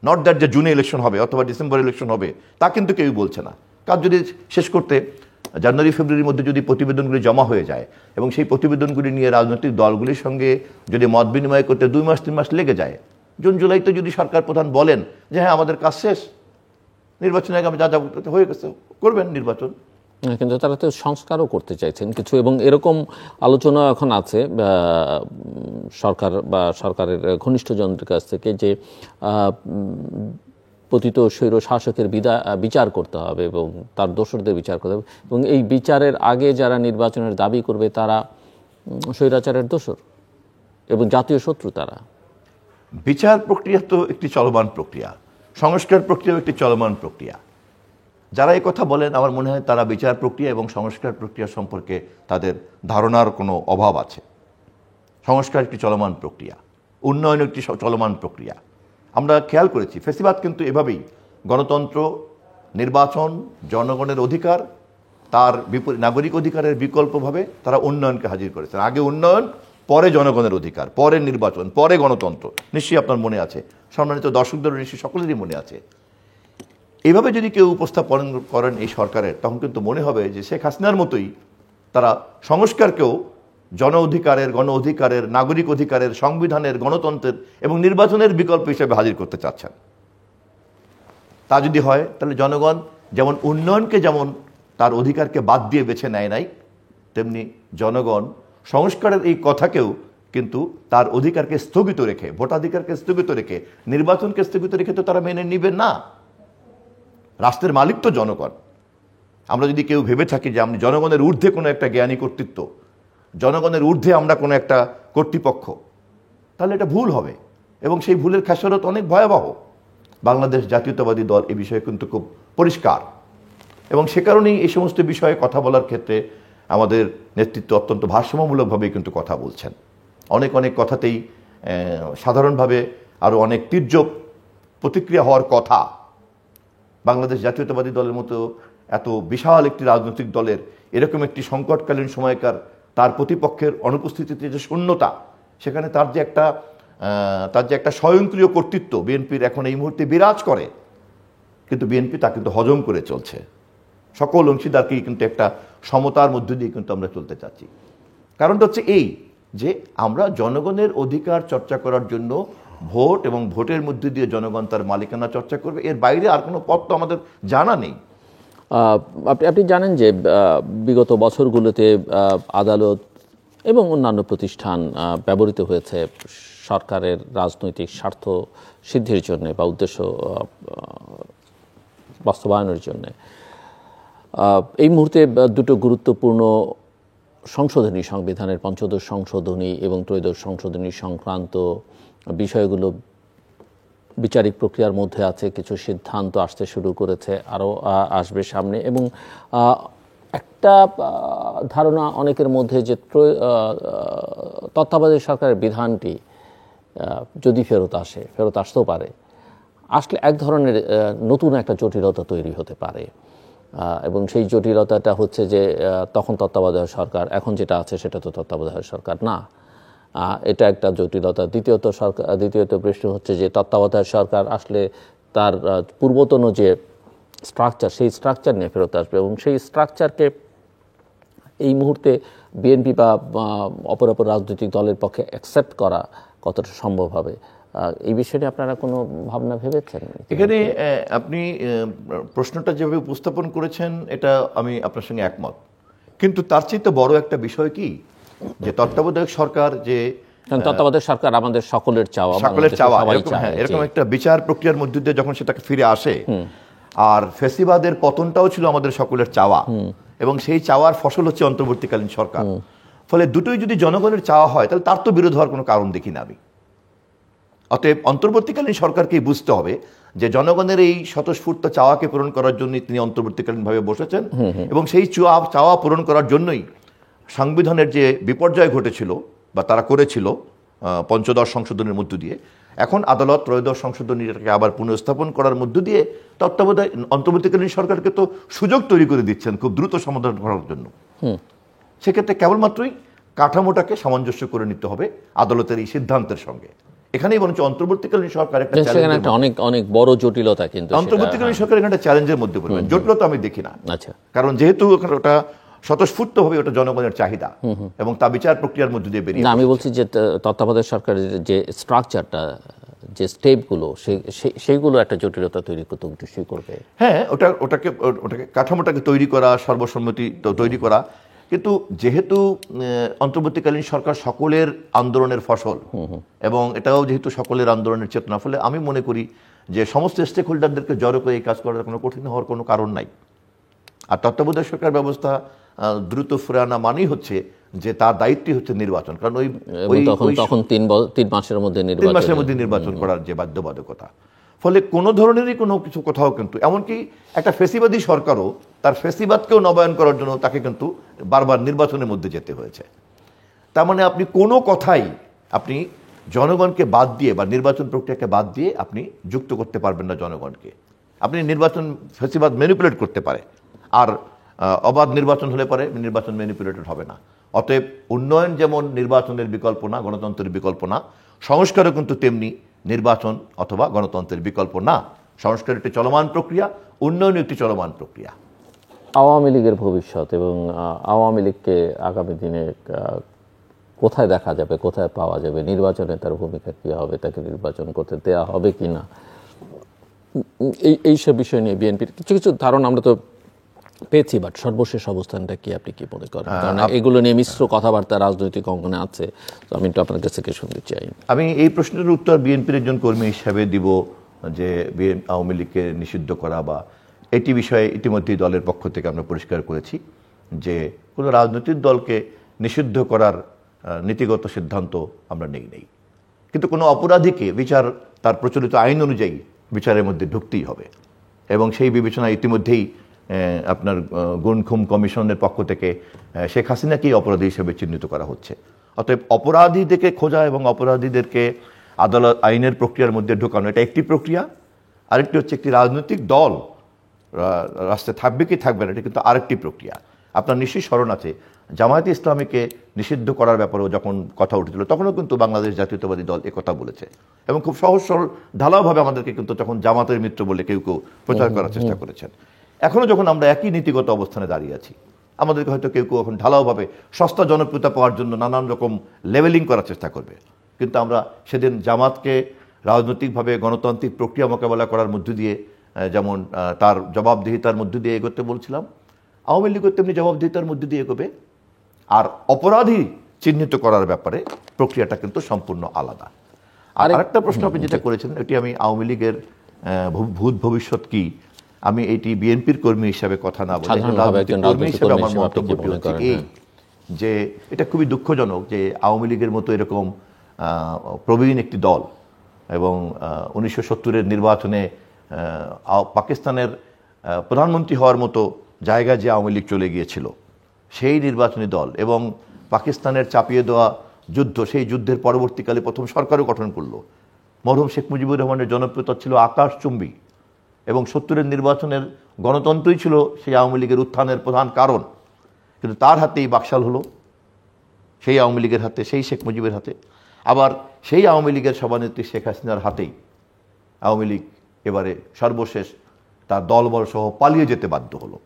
নট দ্যাট যে জুনে ইলেকশন হবে অথবা ডিসেম্বর ইলেকশন হবে, তা কিন্তু কেউ বলছে না। কাজ যদি শেষ করতে জানুয়ারি ফেব্রুয়ারির মধ্যে যদি প্রতিবেদনগুলি জমা হয়ে যায় এবং সেই প্রতিবেদনগুলি নিয়ে রাজনৈতিক দলগুলির সঙ্গে যদি মত বিনিময় করতে 2 মাস 3 মাস লেগে যায়, জুন জুলাইতে যদি সরকার প্রধান বলেন যে হ্যাঁ আমাদের কাজ শেষ, নির্বাচনের আগে আমি যা হয়ে গেছে করবেন নির্বাচন। কিন্তু তারা তো সংস্কারও করতে চাইছেন কিছু, এবং এরকম আলোচনা এখন আছে সরকার বা সরকারের ঘনিষ্ঠজনদের কাছ থেকে যে পতিত স্বৈর শাসকের বিচার করতে হবে এবং তার দোসরদের বিচার করতে হবে, এবং এই বিচারের আগে যারা নির্বাচনের দাবি করবে তারা স্বৈরাচারের দোসর এবং জাতীয় শত্রু। তারা বিচার প্রক্রিয়া তো একটি চলমান প্রক্রিয়া, সংস্কার প্রক্রিয়াও একটি চলমান প্রক্রিয়া। যারা এই কথা বলেন আমার মনে হয় তারা বিচার প্রক্রিয়া এবং সংস্কার প্রক্রিয়া সম্পর্কে তাদের ধারণার কোনো অভাব আছে। সংস্কার একটি চলমান প্রক্রিয়া, উন্নয়ন একটি চলমান প্রক্রিয়া। আমরা খেয়াল করেছি ফেসিবাদ কিন্তু এভাবেই গণতন্ত্র, নির্বাচন, জনগণের অধিকার, তার নাগরিক অধিকারের বিকল্পভাবে তারা উন্নয়নকে হাজির করেছেন। আগে উন্নয়ন, পরে জনগণের অধিকার, পরে নির্বাচন, পরে গণতন্ত্র। নিশ্চয়ই আপনার মনে আছে, সম্মানিত দর্শকদের নিশ্চয়ই সকলেরই মনে আছে। এইভাবে যদি কেউ উপস্থাপন করেন এই সরকারের, তখন কিন্তু মনে হবে যে শেখ হাসিনার মতোই তারা সংস্কারকেও জন অধিকারের, গণ অধিকারের, নাগরিক অধিকারের, সংবিধানের, গণতন্ত্রের এবং নির্বাচনের বিকল্প হিসেবে হাজির করতে চাচ্ছেন। তা যদি হয় তাহলে জনগণ যেমন উন্নয়নকে যেমন তার অধিকারকে বাদ দিয়ে বেছে নেয় নাই, তেমনি জনগণ সংস্কারের এই কথাকেও কিন্তু তার অধিকারকে স্থগিত রেখে, ভোটাধিকারকে স্থগিত রেখে, নির্বাচনকে স্থগিত রেখে তো তারা মেনে নিবেন না। রাষ্ট্রের মালিক তো জনগণ। আমরা যদি কেউ ভেবে থাকি যে আমরা জনগণের ঊর্ধ্বে কোনো একটা জ্ঞানী কর্তৃত্ব, জনগণের ঊর্ধ্বে আমরা কোনো একটা কর্তৃপক্ষ, তাহলে এটা ভুল হবে এবং সেই ভুলের খেসারত অনেক ভয়াবহ। বাংলাদেশ জাতীয়তাবাদী দল এই বিষয়ে কিন্তু খুব পরিষ্কার, এবং সে কারণেই এই সমস্ত বিষয়ে কথা বলার ক্ষেত্রে আমাদের নেতৃত্ব অত্যন্ত ভারসাম্যমূলকভাবেই কিন্তু কথা বলছেন। অনেক অনেক কথাতেই সাধারণভাবে আরও অনেক তীর্যক প্রতিক্রিয়া হওয়ার কথা। বাংলাদেশ জাতীয়তাবাদী দলের মতো এত বিশাল একটি রাজনৈতিক দলের এরকম একটি সংকটকালীন সময়কার তার প্রতিপক্ষের অনুপস্থিতিতে যে শূন্যতা, সেখানে তার যে একটা স্বয়ংক্রিয় কর্তৃত্ব বিএনপির এখন এই মুহূর্তে বিরাজ করে, কিন্তু বিএনপি তা কিন্তু হজম করে চলছে। সকল অংশীদারকেই কিন্তু একটা সমতার মধ্য দিয়ে কিন্তু আমরা চলতে চাচ্ছি। কারণটা হচ্ছে এই যে আমরা জনগণের অধিকার চর্চা করার জন্য ভোট এবং ভোটের মধ্যে দিয়ে জনগণ তার মালিকানা চর্চা করবে, এর বাইরে আর কোনো পথ তো আমাদের জানা নেই। আপনি জানেন যে বিগত বছরগুলোতে আদালত এবং অন্যান্য প্রতিষ্ঠান ব্যবহৃত হয়েছে সরকারের রাজনৈতিক স্বার্থ সিদ্ধির জন্য বা উদ্দেশ্য বাস্তবায়নের জন্য। এই মুহূর্তে দুটো গুরুত্বপূর্ণ সংশোধনী, সংবিধানের পঞ্চদশ সংশোধনী এবং ত্রয়োদশ সংশোধনী সংক্রান্ত বিষয়গুলো বিচারিক প্রক্রিয়ার মধ্যে আছে। কিছু সিদ্ধান্ত আসতে শুরু করেছে, আরও আসবে সামনে, এবং একটা ধারণা অনেকের মধ্যে যে তত্ত্বাবধায়ক সরকারের বিধানটি যদি ফেরত আসতেও পারে, আসলে এক ধরনের নতুন একটা জটিলতা তৈরি হতে পারে। এবং সেই জটিলতাটা হচ্ছে যে তখন তত্ত্বাবধায়ক সরকার, এখন যেটা আছে সেটা তো তত্ত্বাবধায়ক সরকার না, এটা একটা জটিলতা। দ্বিতীয়ত প্রশ্ন হচ্ছে যে তত্ত্বাবধায়ক সরকার আসলে তার পূর্বতন যে স্ট্রাকচার, সেই স্ট্রাকচার নিয়ে ফেরত আসবে, এবং সেই স্ট্রাকচারকে এই মুহূর্তে বিএনপি বা অপর রাজনৈতিক দলের পক্ষে অ্যাকসেপ্ট করা কতটা সম্ভব হবে, এই বিষয়ে আপনারা কোনো ভাবনা ভেবেছেন? এখানে আপনি প্রশ্নটা যেভাবে উপস্থাপন করেছেন এটা আমি আপনার সঙ্গে একমত, কিন্তু তার চেয়ে বড় একটা বিষয় কি যে তত্ত্বাবধায়ক সরকার, যে তত্ত্বাবধায়ক সরকার আমাদের সকলের চাওয়া, এরকম একটা বিচার প্রক্রিয়ার মধ্যে দিয়ে যখন সেটাকে ফিরে আসে, আর ফেসিবাদের পতনটাও ছিল আমাদের সকলের চাওয়া, এবং সেই চাওয়ার ফসল হচ্ছে অন্তর্বর্তীকালীন সরকার। ফলে দুটোই যদি জনগণের চাওয়া হয় তাহলে তার তো বিরোধ হওয়ার কোনো কারণ দেখি না আমি। অতএব অন্তর্বর্তীকালীন সরকারকেই বুঝতে হবে যে জনগণের এই স্বতঃস্ফূর্ত চাওয়াকে পূরণ করার জন্যই তিনি অন্তর্বর্তীকালীনভাবে বসেছেন, এবং সেই চাওয়া পূরণ করার জন্যই সংবিধানের যে বিপর্যয় ঘটেছিল বা তারা করেছিল পঞ্চদশ সংশোধনের মধ্য দিয়ে, এখন আদালত ত্রয়োদশ সংশোধনীটাকে আবার পুনঃস্থাপন করার মধ্য দিয়ে তত্ত্বাবধায়ক অন্তর্বর্তীকালীন সরকারকে তো সুযোগ তৈরি করে দিচ্ছেন খুব দ্রুত সমাধান করার জন্য। সেক্ষেত্রে কেবলমাত্রই কাঠামোটাকে সামঞ্জস্য করে নিতে হবে আদালতের এই সিদ্ধান্তের সঙ্গে। এখানেই বরঞ্চ অন্তর্বর্তীকালীন সরকার একটা সেখানে একটা অনেক অনেক বড় জটিলতা, কিন্তু অন্তর্বর্তীকালীন সরকার এখানে একটা চ্যালেঞ্জের মধ্যে পড়বেন। জটিলতা আমি দেখি না। আচ্ছা, কারণ যেহেতু ওটা স্বতঃস্ফূর্তভাবে ওটা জনগণের চাহিদা এবং তা বিচার প্রক্রিয়ার মধ্যে দিয়ে বেরিয়ে আমি বলছি যে তত্ত্বাবধায়ক সরকারের যে স্ট্রাকচারটা, যে স্টেপগুলো, সেইগুলো একটা জটিলতা তৈরি করতে শুরু করবে। হ্যাঁ, ওটাকে কাঠামোটাকে তৈরি করা, সর্বসম্মতি তৈরি করা। কিন্তু যেহেতু অন্তর্বর্তীকালীন সরকার সকলের আন্দোলনের ফসল এবং এটাও যেহেতু সকলের আন্দোলনের চেতনা, ফলে আমি মনে করি যে সমস্ত স্টেক হোল্ডারদেরকে জড়ো করে এই কাজ করার কোনো কঠিন হওয়ার কোনো কারণ নাই। আর তত্ত্বাবধায়ক সরকার ব্যবস্থা দ্রুত ফিরে আনা মানেই হচ্ছে যে তার দায়িত্বই হচ্ছে নির্বাচন। কারণ তখন 3 মাসের মধ্যে নির্বাচন করার যে বাধ্যবাধকতা, ফলে কোনো ধরনেরই কোনো কিছু কোথাও কিন্তু, এমনকি একটা ফেসিবাদী সরকারও তার ফেসিবাদকেও নবায়ন করার জন্য তাকে কিন্তু বারবার নির্বাচনের মধ্যে যেতে হয়েছে। তার মানে আপনি কোনো কথাই আপনি জনগণকে বাদ দিয়ে বা নির্বাচন প্রক্রিয়াকে বাদ দিয়ে আপনি যুক্ত করতে পারবেন না জনগণকে। আপনি নির্বাচন ফেসিবাদ ম্যানিপুলেট করতে পারে, আর অবাধ নির্বাচন হলে পরে নির্বাচন ম্যানিপুলেটেড হবে না। অতএব উন্নয়ন যেমন নির্বাচনের বিকল্প না, গণতন্ত্রের বিকল্প না, সংস্কারও কিন্তু তেমনি নির্বাচন অথবা গণতন্ত্রের বিকল্প না। সংস্কার একটি চলমান প্রক্রিয়া, উন্নয়ন একটি চলমান প্রক্রিয়া। আওয়ামী লীগের ভবিষ্যৎ এবং আওয়ামী লীগকে আগামী দিনে কোথায় দেখা যাবে, কোথায় পাওয়া যাবে, নির্বাচনে তার ভূমিকা কী হবে, তাকে নির্বাচন করতে দেওয়া হবে কি না, এইসব বিষয় নিয়ে বিএনপির কিছু কিছু ধারণা আমরা তো পেয়েছি, বাট সর্বশেষ অবস্থানটা কি, আপনি কি মনে করেন? কারণ এগুলো নিয়ে মিশ্র কথাবার্তা রাজনৈতিক অঙ্গনে আছে, তো আমি একটু আপনার কাছ থেকে শুনতে চাই। আমি এই প্রশ্নের উত্তর বিএনপির একজন কর্মী হিসাবে দিব যে আওয়ামী লীগকে নিষিদ্ধ করা বা এটি বিষয়ে ইতিমধ্যেই দলের পক্ষ থেকে আমরা পরিষ্কার করেছি যে কোনো রাজনৈতিক দলকে নিষিদ্ধ করার নীতিগত সিদ্ধান্ত আমরা নেই। কিন্তু কোনো অপরাধীকে বিচার তার প্রচলিত আইন অনুযায়ী বিচারের মধ্যে ঢুকতেই হবে, এবং সেই বিবেচনা ইতিমধ্যেই আপনার গুম কমিশনের পক্ষ থেকে শেখ হাসিনাকেই অপরাধী হিসেবে চিহ্নিত করা হচ্ছে। অতএব অপরাধীদেরকে খোঁজা এবং অপরাধীদেরকে আদালত আইনের প্রক্রিয়ার মধ্যে ঢোকানো, এটা একটি প্রক্রিয়া। আরেকটি হচ্ছে একটি রাজনৈতিক দল রাস্তায় থাকবে কি থাকবে না, এটা কিন্তু আরেকটি প্রক্রিয়া। আপনার নিশ্চয়ই স্মরণ আছে জামায়াতে ইসলামীকে নিষিদ্ধ করার ব্যাপারেও যখন কথা উঠেছিল, তখনও কিন্তু বাংলাদেশ জাতীয়তাবাদী দল একথা বলেছে এবং খুব সহজ সরল ঢালাওভাবে আমাদেরকে কিন্তু তখন জামাতের মিত্র বলে কেউ কেউ প্রচার করার চেষ্টা করেছেন। এখনও যখন আমরা একই নীতিগত অবস্থানে দাঁড়িয়ে আছি, আমাদেরকে হয়তো কেউ কেউ এখন ঢালাওভাবে সস্তা জনপ্রিয়তা পাওয়ার জন্য নানান রকম লেভেলিং করার চেষ্টা করবে। কিন্তু আমরা সেদিন জামাতকে রাজনৈতিকভাবে গণতান্ত্রিক প্রক্রিয়া মোকাবেলা করার মধ্য দিয়ে যেমন তার জবাবদিহিতার মধ্য দিয়ে এগোতে বলছিলাম, আওয়ামী লীগও তেমনি জবাবদিহিতার মধ্য দিয়ে এগোবে। আর অপরাধী চিহ্নিত করার ব্যাপারে প্রক্রিয়াটা কিন্তু সম্পূর্ণ আলাদা। আর আরেকটা প্রশ্ন আপনি যেটা করেছেন, এটি আমি আওয়ামী লীগের ভূত ভবিষ্যৎ কি, আমি এটি বিএনপির কর্মী হিসাবে কথা না বলে কর্মী হিসেবে আমার মন্তব্যটি হচ্ছে এই যে এটা খুবই দুঃখজনক যে আওয়ামী লীগের মতো এরকম প্রবীণ একটি দল এবং 1970-এর নির্বাচনে পাকিস্তানের প্রধানমন্ত্রী হওয়ার মতো জায়গায় যে আওয়ামী লীগ চলে গিয়েছিল, সেই নির্বাচনী দল এবং পাকিস্তানের চাপিয়ে দেওয়া যুদ্ধ, সেই যুদ্ধের পরবর্তীকালে প্রথম সরকারও গঠন করলো। মরহুম শেখ মুজিবুর রহমানের জনপ্রিয়তা ছিল আকাশচুম্বী এবং 70-এর নির্বাচনের গণতন্ত্রই ছিল সেই আওয়ামী লীগের উত্থানের প্রধান কারণ। কিন্তু তার হাতেই বাকশাল হলো, সেই আওয়ামী লীগের হাতে, সেই শেখ মুজিবের হাতে। আবার সেই আওয়ামী লীগের সভানেত্রী শেখ হাসিনার হাতেই আওয়ামী লীগ এবারে সর্বশেষ তার দলবল সহ পালিয়ে যেতে বাধ্য হলো।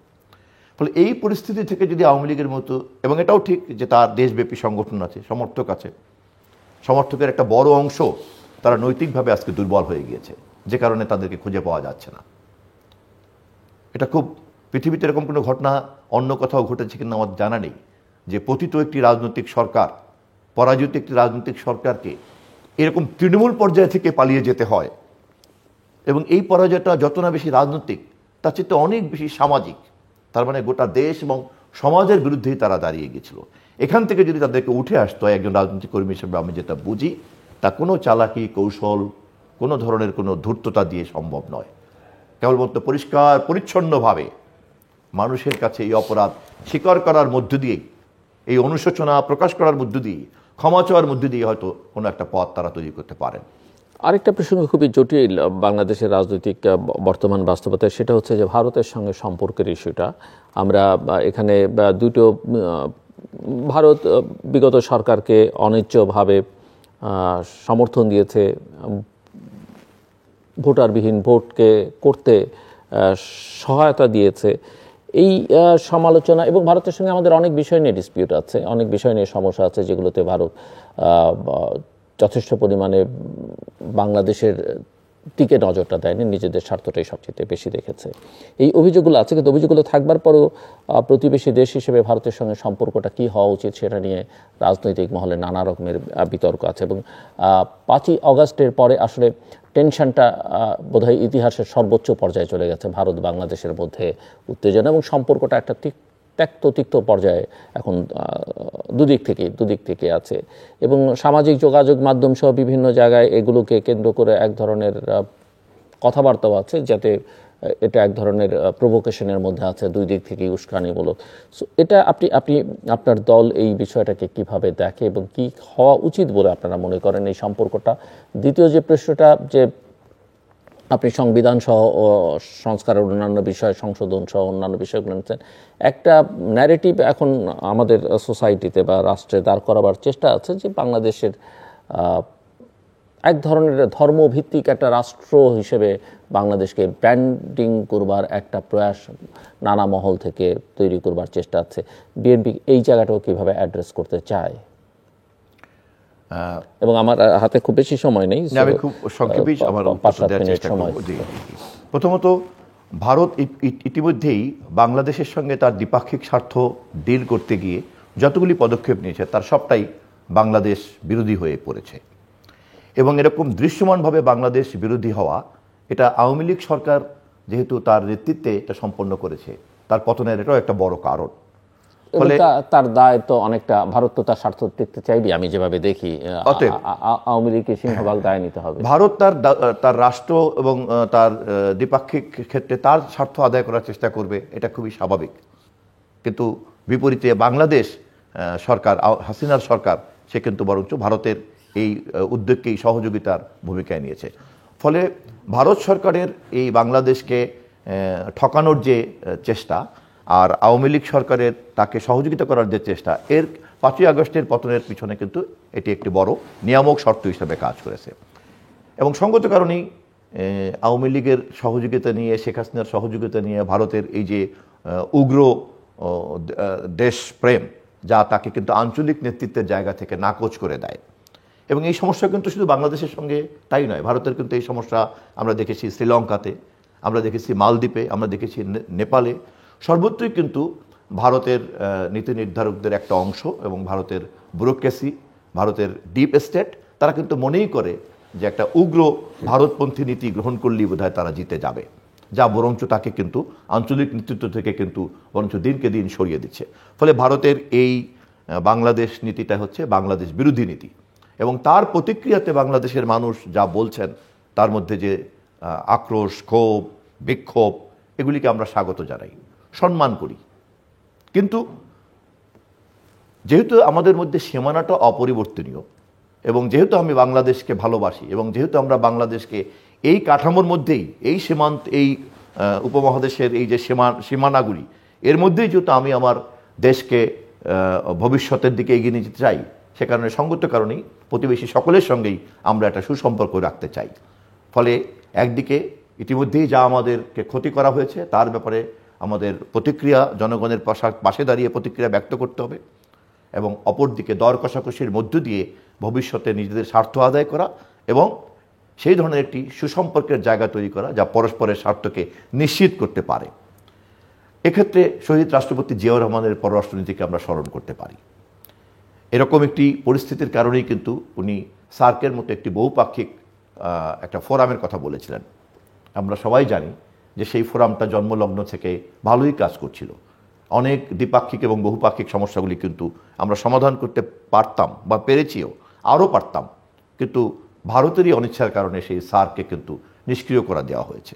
ফলে এই পরিস্থিতি থেকে যদি আওয়ামী লীগের মতো, এবং এটাও ঠিক যে তার দেশব্যাপী সংগঠন আছে, সমর্থক আছে, সমর্থকের একটা বড় অংশ তারা নৈতিকভাবে আজকে দুর্বল হয়ে গিয়েছে, যে কারণে তাদেরকে খুঁজে পাওয়া যাচ্ছে না। এটা খুব পৃথিবীতে এরকম কোনো ঘটনা অন্য কোথাও ঘটেছে কিনা আমার জানা নেই যে পতিত একটি রাজনৈতিক সরকার, পরাজিত একটি রাজনৈতিক সরকারকে এরকম তৃণমূল পর্যায় থেকে পালিয়ে যেতে হয়। এবং এই পরাজয়টা যত না বেশি রাজনৈতিক, তার চেয়ে অনেক বেশি সামাজিক। তার মানে গোটা দেশ এবং সমাজের বিরুদ্ধেই তারা দাঁড়িয়ে গিয়েছিল। এখান থেকে যদি তাদেরকে উঠে আসতো একজন রাজনৈতিক কর্মী হিসেবে আমি যেটা বুঝি, তা কোনো চালাকি, কৌশল, কোনো ধরনের কোনো ধূর্ততা দিয়ে সম্ভব নয়। কেবলমাত্র পরিষ্কার পরিচ্ছন্নভাবে মানুষের কাছে এই অপরাধ স্বীকার করার মধ্য দিয়েই, এই অনুশোচনা প্রকাশ করার মধ্য দিয়ে, ক্ষমা চাওয়ার মধ্য দিয়ে হয়তো কোনো একটা পথ তারা তৈরি করতে পারেন। আরেকটা প্রসঙ্গ খুবই জটিল বাংলাদেশের রাজনৈতিক বর্তমান বাস্তবতায়, সেটা হচ্ছে যে ভারতের সঙ্গে সম্পর্কের ইস্যুটা। আমরা এখানে দুটো, ভারত বিগত সরকারকে অনিচ্ছভাবে সমর্থন দিয়েছে, ভোটারবিহীন ভোটকে করতে সহায়তা দিয়েছে। এই সমালোচনা এবং ভারতের সঙ্গে আমাদের অনেক বিষয় নিয়ে ডিসপিউট আছে, অনেক বিষয় নিয়ে সমস্যা আছে, যেগুলোতে ভারত যথেষ্ট পরিমাণে বাংলাদেশের দিকে নজরটা দেয়নি, নিজেদের স্বার্থটাই সবচেয়ে বেশি দেখেছে। এই অভিযোগগুলো আছে, কিন্তু অভিযোগগুলো থাকবার পরও প্রতিবেশী দেশ হিসেবে ভারতের সঙ্গে সম্পর্কটা কী হওয়া উচিত সেটা নিয়ে রাজনৈতিক মহলে নানা রকমের বিতর্ক আছে। এবং 5ই অগাস্টের পরে আসলে টেনশনটা বোধহয় ইতিহাসের সর্বোচ্চ পর্যায়ে চলে গেছে। ভারত বাংলাদেশের মধ্যে উত্তেজনা এবং সম্পর্কটা একটা তিক্ত পর্যায়ে এখন দুদিক থেকে আছে। এবং সামাজিক যোগাযোগ মাধ্যম সহ বিভিন্ন জায়গায় এগুলোকে কেন্দ্র করে এক ধরনের কথাবার্তাও আছে, যাতে এটা এক ধরনের প্রভোকেশনের মধ্যে আছে, দুই দিক থেকেই উস্কানিমূলক। সো এটা আপনি আপনার দল এই বিষয়টাকে কিভাবে দেখে এবং কি হওয়া উচিত বলে আপনারা মনে করেন এই সম্পর্কটা? দ্বিতীয় যে প্রশ্নটা, যে আপনি সংবিধান সহ সংস্কারের অন্যান্য বিষয়, সংশোধন সহ অন্যান্য বিষয়গুলো নিচ্ছেন, একটা ন্যারেটিভ এখন আমাদের সোসাইটিতে বা রাষ্ট্রে দাঁড় করাবার চেষ্টা আছে যে বাংলাদেশের এক ধরনের ধর্মভিত্তিক একটা রাষ্ট্র হিসেবে বাংলাদেশকে ব্র্যান্ডিং করবার একটা প্রয়াস নানা মহল থেকে তৈরি করবার চেষ্টা আছে। বিএনপি এই জায়গাটাও কীভাবে অ্যাড্রেস করতে চায়? এবং আমার হাতে খুব বেশি সময় নেই, আমি খুব সংক্ষেপেই আমার সময়। প্রথমত, ভারত ইতিমধ্যেই বাংলাদেশের সঙ্গে তার দ্বিপাক্ষিক স্বার্থ ডিল করতে গিয়ে যতগুলি পদক্ষেপ নিয়েছে তার সবটাই বাংলাদেশ বিরোধী হয়ে পড়েছে। এবং এরকম দৃশ্যমানভাবে বাংলাদেশ বিরোধী হওয়া, এটা আওয়ামী লীগ সরকার যেহেতু তার নেতৃত্বে এটা সম্পন্ন করেছে, তার পতনের এটাও একটা বড় কারণ। তার দায় তো অনেকটা, ভারত তো তার স্বার্থ দেখতে চাইবে, আমি যেভাবে দেখি। আওয়ামী লীগকে সিংহভাগ দায় নিতে হবে। ভারত তার রাষ্ট্র এবং তার দ্বিপাক্ষিক ক্ষেত্রে তার স্বার্থ আদায় করার চেষ্টা করবে, এটা খুবই স্বাভাবিক। কিন্তু বিপরীতে বাংলাদেশ সরকার, হাসিনার সরকার, সে কিন্তু বরঞ্চ ভারতের এই উদ্যোগকেই সহযোগিতার ভূমিকায় নিয়েছে। ফলে ভারত সরকারের এই বাংলাদেশকে ঠকানোর যে চেষ্টা আর আওয়ামী লীগ সরকারের তাকে সহযোগিতা করার যে চেষ্টা, এর 5ই আগস্টের পতনের পিছনে কিন্তু এটি একটি বড় নিয়ামক শর্ত হিসেবে কাজ করেছে। এবং সঙ্গত কারণেই আওয়ামী লীগের সহযোগিতা নিয়ে, শেখ হাসিনার সহযোগিতা নিয়ে ভারতের এই যে উগ্র দেশপ্রেম, যা তাকে কিন্তু আঞ্চলিক নেতৃত্বের জায়গা থেকে নাকচ করে দেয়। এবং এই সমস্যা কিন্তু শুধু বাংলাদেশের সঙ্গে তাই নয়, ভারতের কিন্তু এই সমস্যা আমরা দেখেছি শ্রীলঙ্কাতে, আমরা দেখেছি মালদ্বীপে, আমরা দেখেছি নেপালে। সর্বত্রই কিন্তু ভারতের নীতি নির্ধারকদের একটা অংশ এবং ভারতের ব্যুরোক্রেসি, ভারতের ডিপ স্টেট, তারা কিন্তু মনেই করে যে একটা উগ্র ভারতপন্থী নীতি গ্রহণ করলেই বোধহয় তারা জিতে যাবে, যা বরঞ্চ তাকে কিন্তু আঞ্চলিক নেতৃত্ব থেকে কিন্তু বরঞ্চ দিনকে দিন সরিয়ে দিচ্ছে। ফলে ভারতের এই বাংলাদেশ নীতিটা হচ্ছে বাংলাদেশ বিরোধী নীতি। এবং তার প্রতিক্রিয়াতে বাংলাদেশের মানুষ যা বলছেন, তার মধ্যে যে আক্রোশ, ক্ষোভ, বিক্ষোভ, এগুলিকে আমরা স্বাগত জানাই, সম্মান করি। কিন্তু যেহেতু আমাদের মধ্যে সীমানাটা অপরিবর্তনীয়, এবং যেহেতু আমি বাংলাদেশকে ভালোবাসি, এবং যেহেতু আমরা বাংলাদেশকে এই কাঠামোর মধ্যেই, এই সীমান্ত, এই উপমহাদেশের এই যে সীমানাগুলি, এর মধ্যেই যেহেতু আমি আমার দেশকে ভবিষ্যতের দিকে এগিয়ে নিয়ে যেতে চাই, সে কারণে সঙ্গত কারণেই প্রতিবেশী সকলের সঙ্গেই আমরা একটা সুসম্পর্ক রাখতে চাই। ফলে একদিকে ইতিমধ্যেই যা আমাদেরকে ক্ষতি করা হয়েছে তার ব্যাপারে আমাদের প্রতিক্রিয়া, জনগণের পাশে দাঁড়িয়ে প্রতিক্রিয়া ব্যক্ত করতে হবে, এবং অপরদিকে দর কষাকষির মধ্য দিয়ে ভবিষ্যতে নিজেদের স্বার্থ আদায় করা এবং সেই ধরনের একটি সুসম্পর্কের জায়গা তৈরি করা যা পরস্পরের স্বার্থকে নিশ্চিত করতে পারে। এক্ষেত্রে শহীদ রাষ্ট্রপতি জিয়াউর রহমানের পররাষ্ট্রনীতিকে আমরা স্মরণ করতে পারি। এরকম একটি পরিস্থিতির কারণেই কিন্তু উনি সার্কের মতো একটি বহুপাক্ষিক একটা ফোরামের কথা বলেছিলেন। আমরা সবাই জানি যে সেই ফোরামটা জন্মলগ্ন থেকে ভালোই কাজ করছিল। অনেক দ্বিপাক্ষিক এবং বহুপাক্ষিক সমস্যাগুলি কিন্তু আমরা সমাধান করতে পারতাম বা পেরেছিও, আরও পারতাম, কিন্তু ভারতেরই অনিচ্ছার কারণে সেই সার্ককে কিন্তু নিষ্ক্রিয় করা দেওয়া হয়েছে।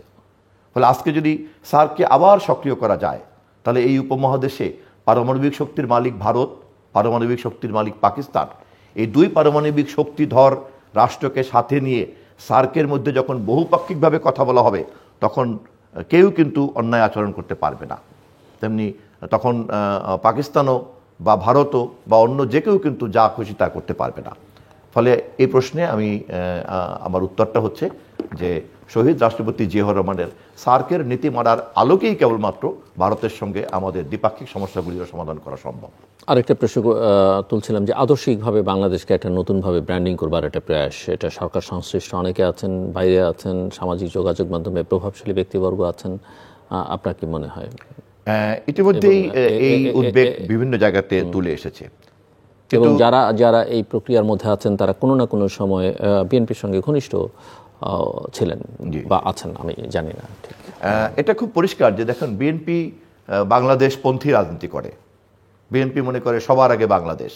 ফলে আজকে যদি সার্ককে আবার সক্রিয় করা যায়, তাহলে এই উপমহাদেশে পারমাণবিক শক্তির মালিক ভারত, পারমাণবিক শক্তির মালিক পাকিস্তান, এই দুই পারমাণবিক শক্তিধর রাষ্ট্রকে সাথে নিয়ে সার্কের মধ্যে যখন বহুপাক্ষিকভাবে কথা বলা হবে, তখন কেউ কিন্তু অন্যায় আচরণ করতে পারবে না। তেমনি তখন পাকিস্তানও বা ভারতও বা অন্য যে কেউ কিন্তু যা খুশি তা করতে পারবে না। ফলে এই প্রশ্নে আমি আমার উত্তরটা হচ্ছে যে শহীদ রাষ্ট্রপতি জিয়াউর রহমানের সার্কের নীতিমালার আলোকেই কেবলমাত্র ভারতের সঙ্গে আমাদের দ্বিপাক্ষিক সমস্যাগুলির সমাধান করা সম্ভব। আরেকটা প্রশ্ন তুলছিলাম যে আদর্শিকভাবে বাংলাদেশকে একটা নতুনভাবে ব্র্যান্ডিং করবার একটা প্রয়াস, এটা সরকার সংশ্লিষ্ট অনেকে আছেন, বাইরে আছেন, সামাজিক যোগাযোগ মাধ্যমে প্রভাবশালী ব্যক্তিবর্গ আছেন, আপনার কি মনে হয়? ইতিমধ্যেই এই উদ্বেগ বিভিন্ন জায়গাতে তুলে এসেছে এবং যারা যারা এই প্রক্রিয়ার মধ্যে আছেন তারা কোনো না কোনো সময় বিএনপির সঙ্গে ঘনিষ্ঠ ছিলেন বা আছেন, আমি জানি না ঠিক। এটা খুব পরিষ্কার যে দেখুন, বিএনপি বাংলাদেশপন্থী রাজনীতি করে। বিএনপি মনে করে সবার আগে বাংলাদেশ।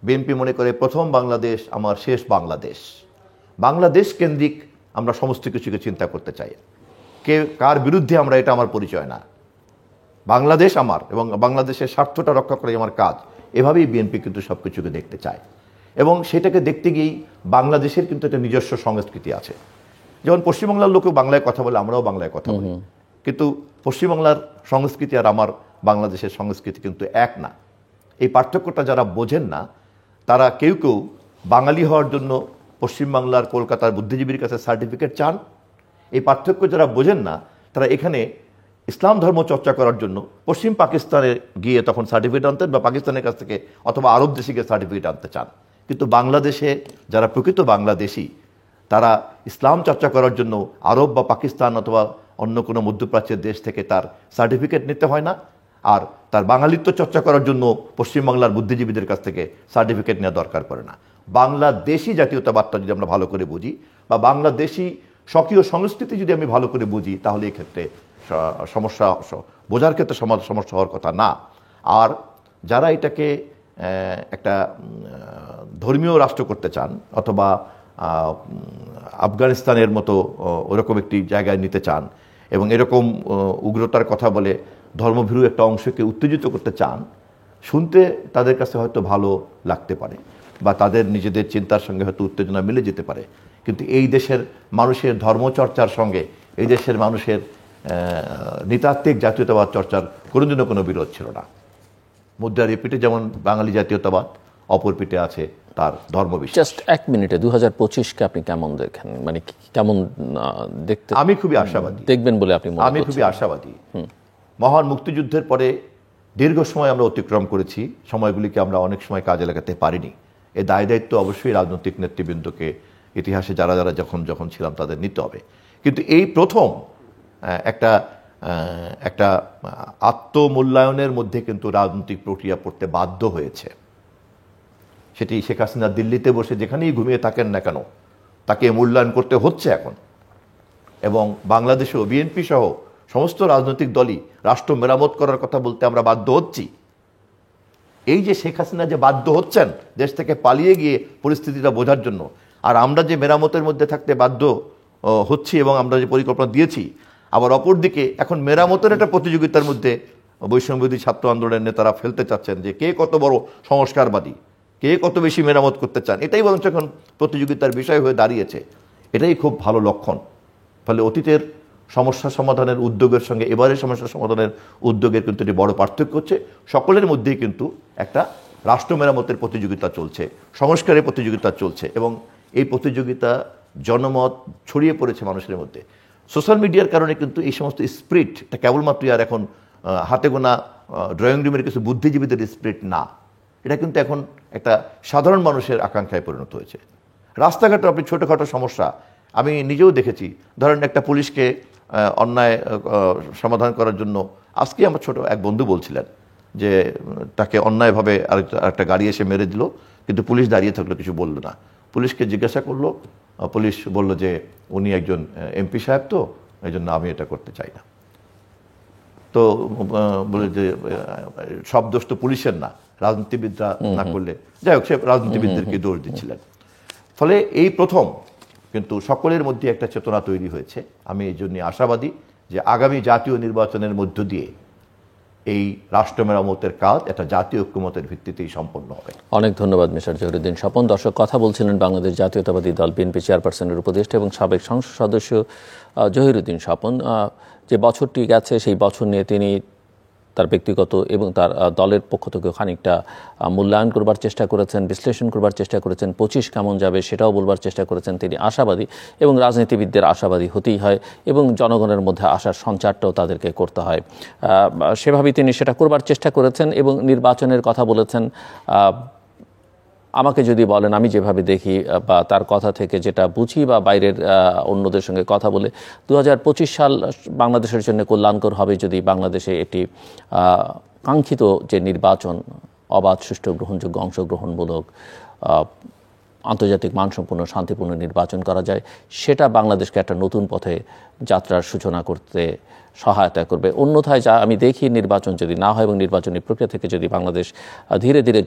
বিএনপি মনে করে প্রথম বাংলাদেশ আমার শেষ বাংলাদেশ। বাংলাদেশ কেন্দ্রিক আমরা সমস্ত কিছুকে চিন্তা করতে চাই। কে কার বিরুদ্ধে আমরা, এটা আমার পরিচয় না। বাংলাদেশ আমার এবং বাংলাদেশের স্বার্থটা রক্ষা করাই আমার কাজ। এভাবেই বিএনপি কিন্তু সব কিছুকে দেখতে চায় এবং সেটাকে দেখতে গিয়েই বাংলাদেশের কিন্তু একটা নিজস্ব সংস্কৃতি আছে। যেমন পশ্চিমবাংলার লোকেও বাংলায় কথা বলে, আমরাও বাংলায় কথা বলি, কিন্তু পশ্চিমবাংলার সংস্কৃতি আর আমার বাংলাদেশের সংস্কৃতি কিন্তু এক না। এই পার্থক্যটা যারা বোঝেন না তারা কেউ কেউ বাঙালি হওয়ার জন্য পশ্চিমবাংলার কলকাতার বুদ্ধিজীবীর কাছে সার্টিফিকেট চান। এই পার্থক্য যারা বোঝেন না তারা এখানে ইসলাম ধর্ম চর্চা করার জন্য পশ্চিম পাকিস্তানে গিয়ে তখন সার্টিফিকেট আনতেন বা পাকিস্তানের কাছ থেকে অথবা আরব দেশে গিয়ে সার্টিফিকেট আনতে চান। কিন্তু বাংলাদেশে যারা প্রকৃত বাংলাদেশী তারা ইসলাম চর্চা করার জন্য আরব বা পাকিস্তান অথবা অন্য কোনো মধ্যপ্রাচ্যের দেশ থেকে তার সার্টিফিকেট নিতে হয় না, আর তার বাঙালিত্ব চর্চা করার জন্য পশ্চিমবাংলার বুদ্ধিজীবীদের কাছ থেকে সার্টিফিকেট নেওয়া দরকার পড়ে না। বাংলাদেশি জাতীয়তাবাদটা যদি আমরা ভালো করে বুঝি বা বাংলাদেশি স্বকীয় সংস্কৃতি যদি আমি ভালো করে বুঝি তাহলে এই ক্ষেত্রে সমস্যা, বোঝার ক্ষেত্রে সমস্যা হওয়ার কথা না। আর যারা এটাকে একটা ধর্মীয় রাষ্ট্র করতে চান অথবা আফগানিস্তানের মতো ওরকম একটি জায়গায় নিতে চান এবং এরকম উগ্রতার কথা বলে ধর্মভীরু একটা অংশকে উত্তেজিত করতে চান, শুনতে তাদের কাছে হয়তো ভালো লাগতে পারে বা তাদের নিজেদের চিন্তার সঙ্গে হয়তো উত্তেজনা মিলে যেতে পারে, কিন্তু এই দেশের মানুষের ধর্মচর্চার সঙ্গে এই দেশের মানুষের নৃতাত্ত্বিক জাতীয়তাবাদ চর্চার কোনোদিনও কোনো বিরোধ ছিল না। মুদ্রার এই পিঠে যেমন বাঙালি জাতীয়তাবাদ, অপর পিঠে আছে তার ধর্মবিশ্বাস। জাস্ট এক মিনিটে 2025কে আপনি কেমন দেখেন, মানে কেমন দেখতে? আমি খুবই আশাবাদী দেখবেন বলে আপনি মনে করছেন? আমি খুবই আশাবাদী। মহান মুক্তিযুদ্ধের পরে দীর্ঘ সময় আমরা অতিক্রম করেছি, সময়গুলিকে আমরা অনেক সময় কাজে লাগাতে পারিনি। এ দায় দায়িত্ব অবশ্যই রাজনৈতিক নেতৃবৃন্দকে, ইতিহাসে যারা যারা যখন ছিলাম তাদের নিতে হবে। কিন্তু এই প্রথম একটা আত্মমূল্যায়নের মধ্যে কিন্তু রাজনৈতিক প্রক্রিয়া পড়তে বাধ্য হয়েছে। সেটি শেখ হাসিনা দিল্লিতে বসে যেখানেই ঘুমিয়ে থাকেন না কেন তাকে মূল্যায়ন করতে হচ্ছে এখন। এবং বাংলাদেশেও বিএনপি সহ সমস্ত রাজনৈতিক দলই রাষ্ট্র মেরামত করার কথা বলতে আমরা বাধ্য হচ্ছি। এই যে শেখ হাসিনা যে বাধ্য হচ্ছেন দেশ থেকে পালিয়ে গিয়ে পরিস্থিতিটা বোঝার জন্য, আর আমরা যে মেরামতের মধ্যে থাকতে বাধ্য হচ্ছি এবং আমরা যে পরিকল্পনা দিয়েছি, আবার অপরদিকে এখন মেরামতের একটা প্রতিযোগিতার মধ্যে বৈষম্যবিরোধী ছাত্র আন্দোলনের নেতারা ফেলতে চাচ্ছেন যে কে কত বড় সংস্কারবাদী, কে কত বেশি মেরামত করতে চান। এটাই বরঞ্চ এখন প্রতিযোগিতার বিষয় হয়ে দাঁড়িয়েছে। এটাই খুব ভালো লক্ষণ। ফলে অতীতের সমস্যা সমাধানের উদ্যোগের সঙ্গে এবারের সমস্যা সমাধানের উদ্যোগের কিন্তু একটি বড় পার্থক্য হচ্ছে, সকলের মধ্যেই কিন্তু একটা রাষ্ট্র মেরামতের প্রতিযোগিতা চলছে, সংস্কারের প্রতিযোগিতা চলছে এবং এই প্রতিযোগিতা জনমত ছড়িয়ে পড়েছে মানুষের মধ্যে। সোশ্যাল মিডিয়ার কারণে কিন্তু এই সমস্ত স্পিরিট এটা কেবলমাত্রই আর এখন হাতে গোনা ড্রয়িং রুমের কিছু বুদ্ধিজীবীদের স্পিরিট না, এটা কিন্তু এখন একটা সাধারণ মানুষের আকাঙ্ক্ষায় পরিণত হয়েছে। রাস্তাঘাটে আপনি ছোটোখাটো সমস্যা আমি নিজেও দেখেছি, ধরেন একটা পুলিশকে অন্যায় সমাধান করার জন্য, আজকে আমার ছোট এক বন্ধু বলছিলেন যে তাকে অন্যায়ভাবে আরেকটা গাড়ি এসে মেরে দিল, কিন্তু পুলিশ দাঁড়িয়ে থাকলো, কিছু বলল না। পুলিশকে জিজ্ঞাসা করলো, পুলিশ বলল যে উনি একজন এমপি সাহেব, তো এই জন্য আমি এটা করতে চাই না। তো বলে যে সব দোষ তো পুলিশের না, রাজনীতিবিদরা না করলে, যাই হোক সে রাজনীতিবিদদেরকে দোষ দিচ্ছিলেন। ফলে এই প্রথম কিন্তু সকলের মধ্যে একটা চেতনা তৈরি হয়েছে। আমি এই জন্য আশাবাদী যে আগামী জাতীয় নির্বাচনের মধ্য দিয়ে এই রাষ্ট্র মেরামতের কাজ একটা জাতীয় ঐক্যমতের ভিত্তিতেই সম্পন্ন হবে। অনেক ধন্যবাদ মিস্টার জহিরুদ্দিন স্বপন। দর্শক, কথা বলছিলেন বাংলাদেশ জাতীয়তাবাদী দল বিএনপি চেয়ারপারসনের উপদেষ্টা এবং সাবেক সংসদ সদস্য জহিরুদ্দিন স্বপন। যে বছরটি গেছে সেই বছর নিয়ে তিনি তার ব্যক্তিগত এবং তার দলের পক্ষ থেকে খানিকটা মূল্যায়ন করবার চেষ্টা করেছেন, বিশ্লেষণ করবার চেষ্টা করেছেন, 25 কেমন যাবে সেটাও বলবার চেষ্টা করেছেন। তিনি আশাবাদী এবং রাজনীতিবিদদের আশাবাদী হতেই হয় এবং জনগণের মধ্যে আশার সঞ্চারটাও তাদেরকে করতে হয়। সেভাবেই তিনি সেটা করবার চেষ্টা করেছেন এবং নির্বাচনের কথা বলেছেন। আমাকে যদি বলেন, আমি যেভাবে দেখি বা তার কথা থেকে যেটা বুঝি বা বাইরের অন্যদের সঙ্গে কথা বলে, 2025 সাল বাংলাদেশের জন্য কল্যাণকর হবে যদি বাংলাদেশে একটি কাঙ্ক্ষিত যে নির্বাচন, অবাধ, সুষ্ঠু, গ্রহণযোগ্য, অংশগ্রহণমূলক, আন্তর্জাতিক মানসম্পন্ন, শান্তিপূর্ণ নির্বাচন করা যায়। সেটা বাংলাদেশকে একটা নতুন পথে যাত্রার সূচনা করতে সহায়তা করবে। অন্যথায় যা আমি দেখি, নির্বাচন যদি না হয় এবং নির্বাচনী প্রক্রিয়া থেকে যদি বাংলাদেশ ধীরে ধীরে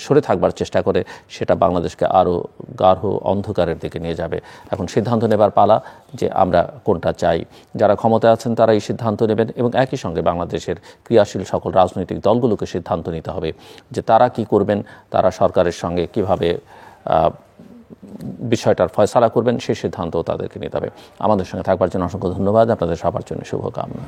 সরে থাকবার চেষ্টা করে, সেটা বাংলাদেশকে আরও গাঢ় অন্ধকারের দিকে নিয়ে যাবে। এখন সিদ্ধান্ত নেবার পালা যে আমরা কোনটা চাই। যারা ক্ষমতায় আছেন তারা এই সিদ্ধান্ত নেবেন এবং একই সঙ্গে বাংলাদেশের ক্রিয়াশীল সকল রাজনৈতিক দলগুলোকে সিদ্ধান্ত নিতে হবে যে তারা কি করবেন, তারা সরকারের সঙ্গে কিভাবে বিষয়টার ফয়সালা করবেন, সেই সিদ্ধান্তও তাদেরকে নিতে হবে। আমাদের সঙ্গে থাকবার জন্য অসংখ্য ধন্যবাদ। আপনাদের সবার জন্য শুভকামনা।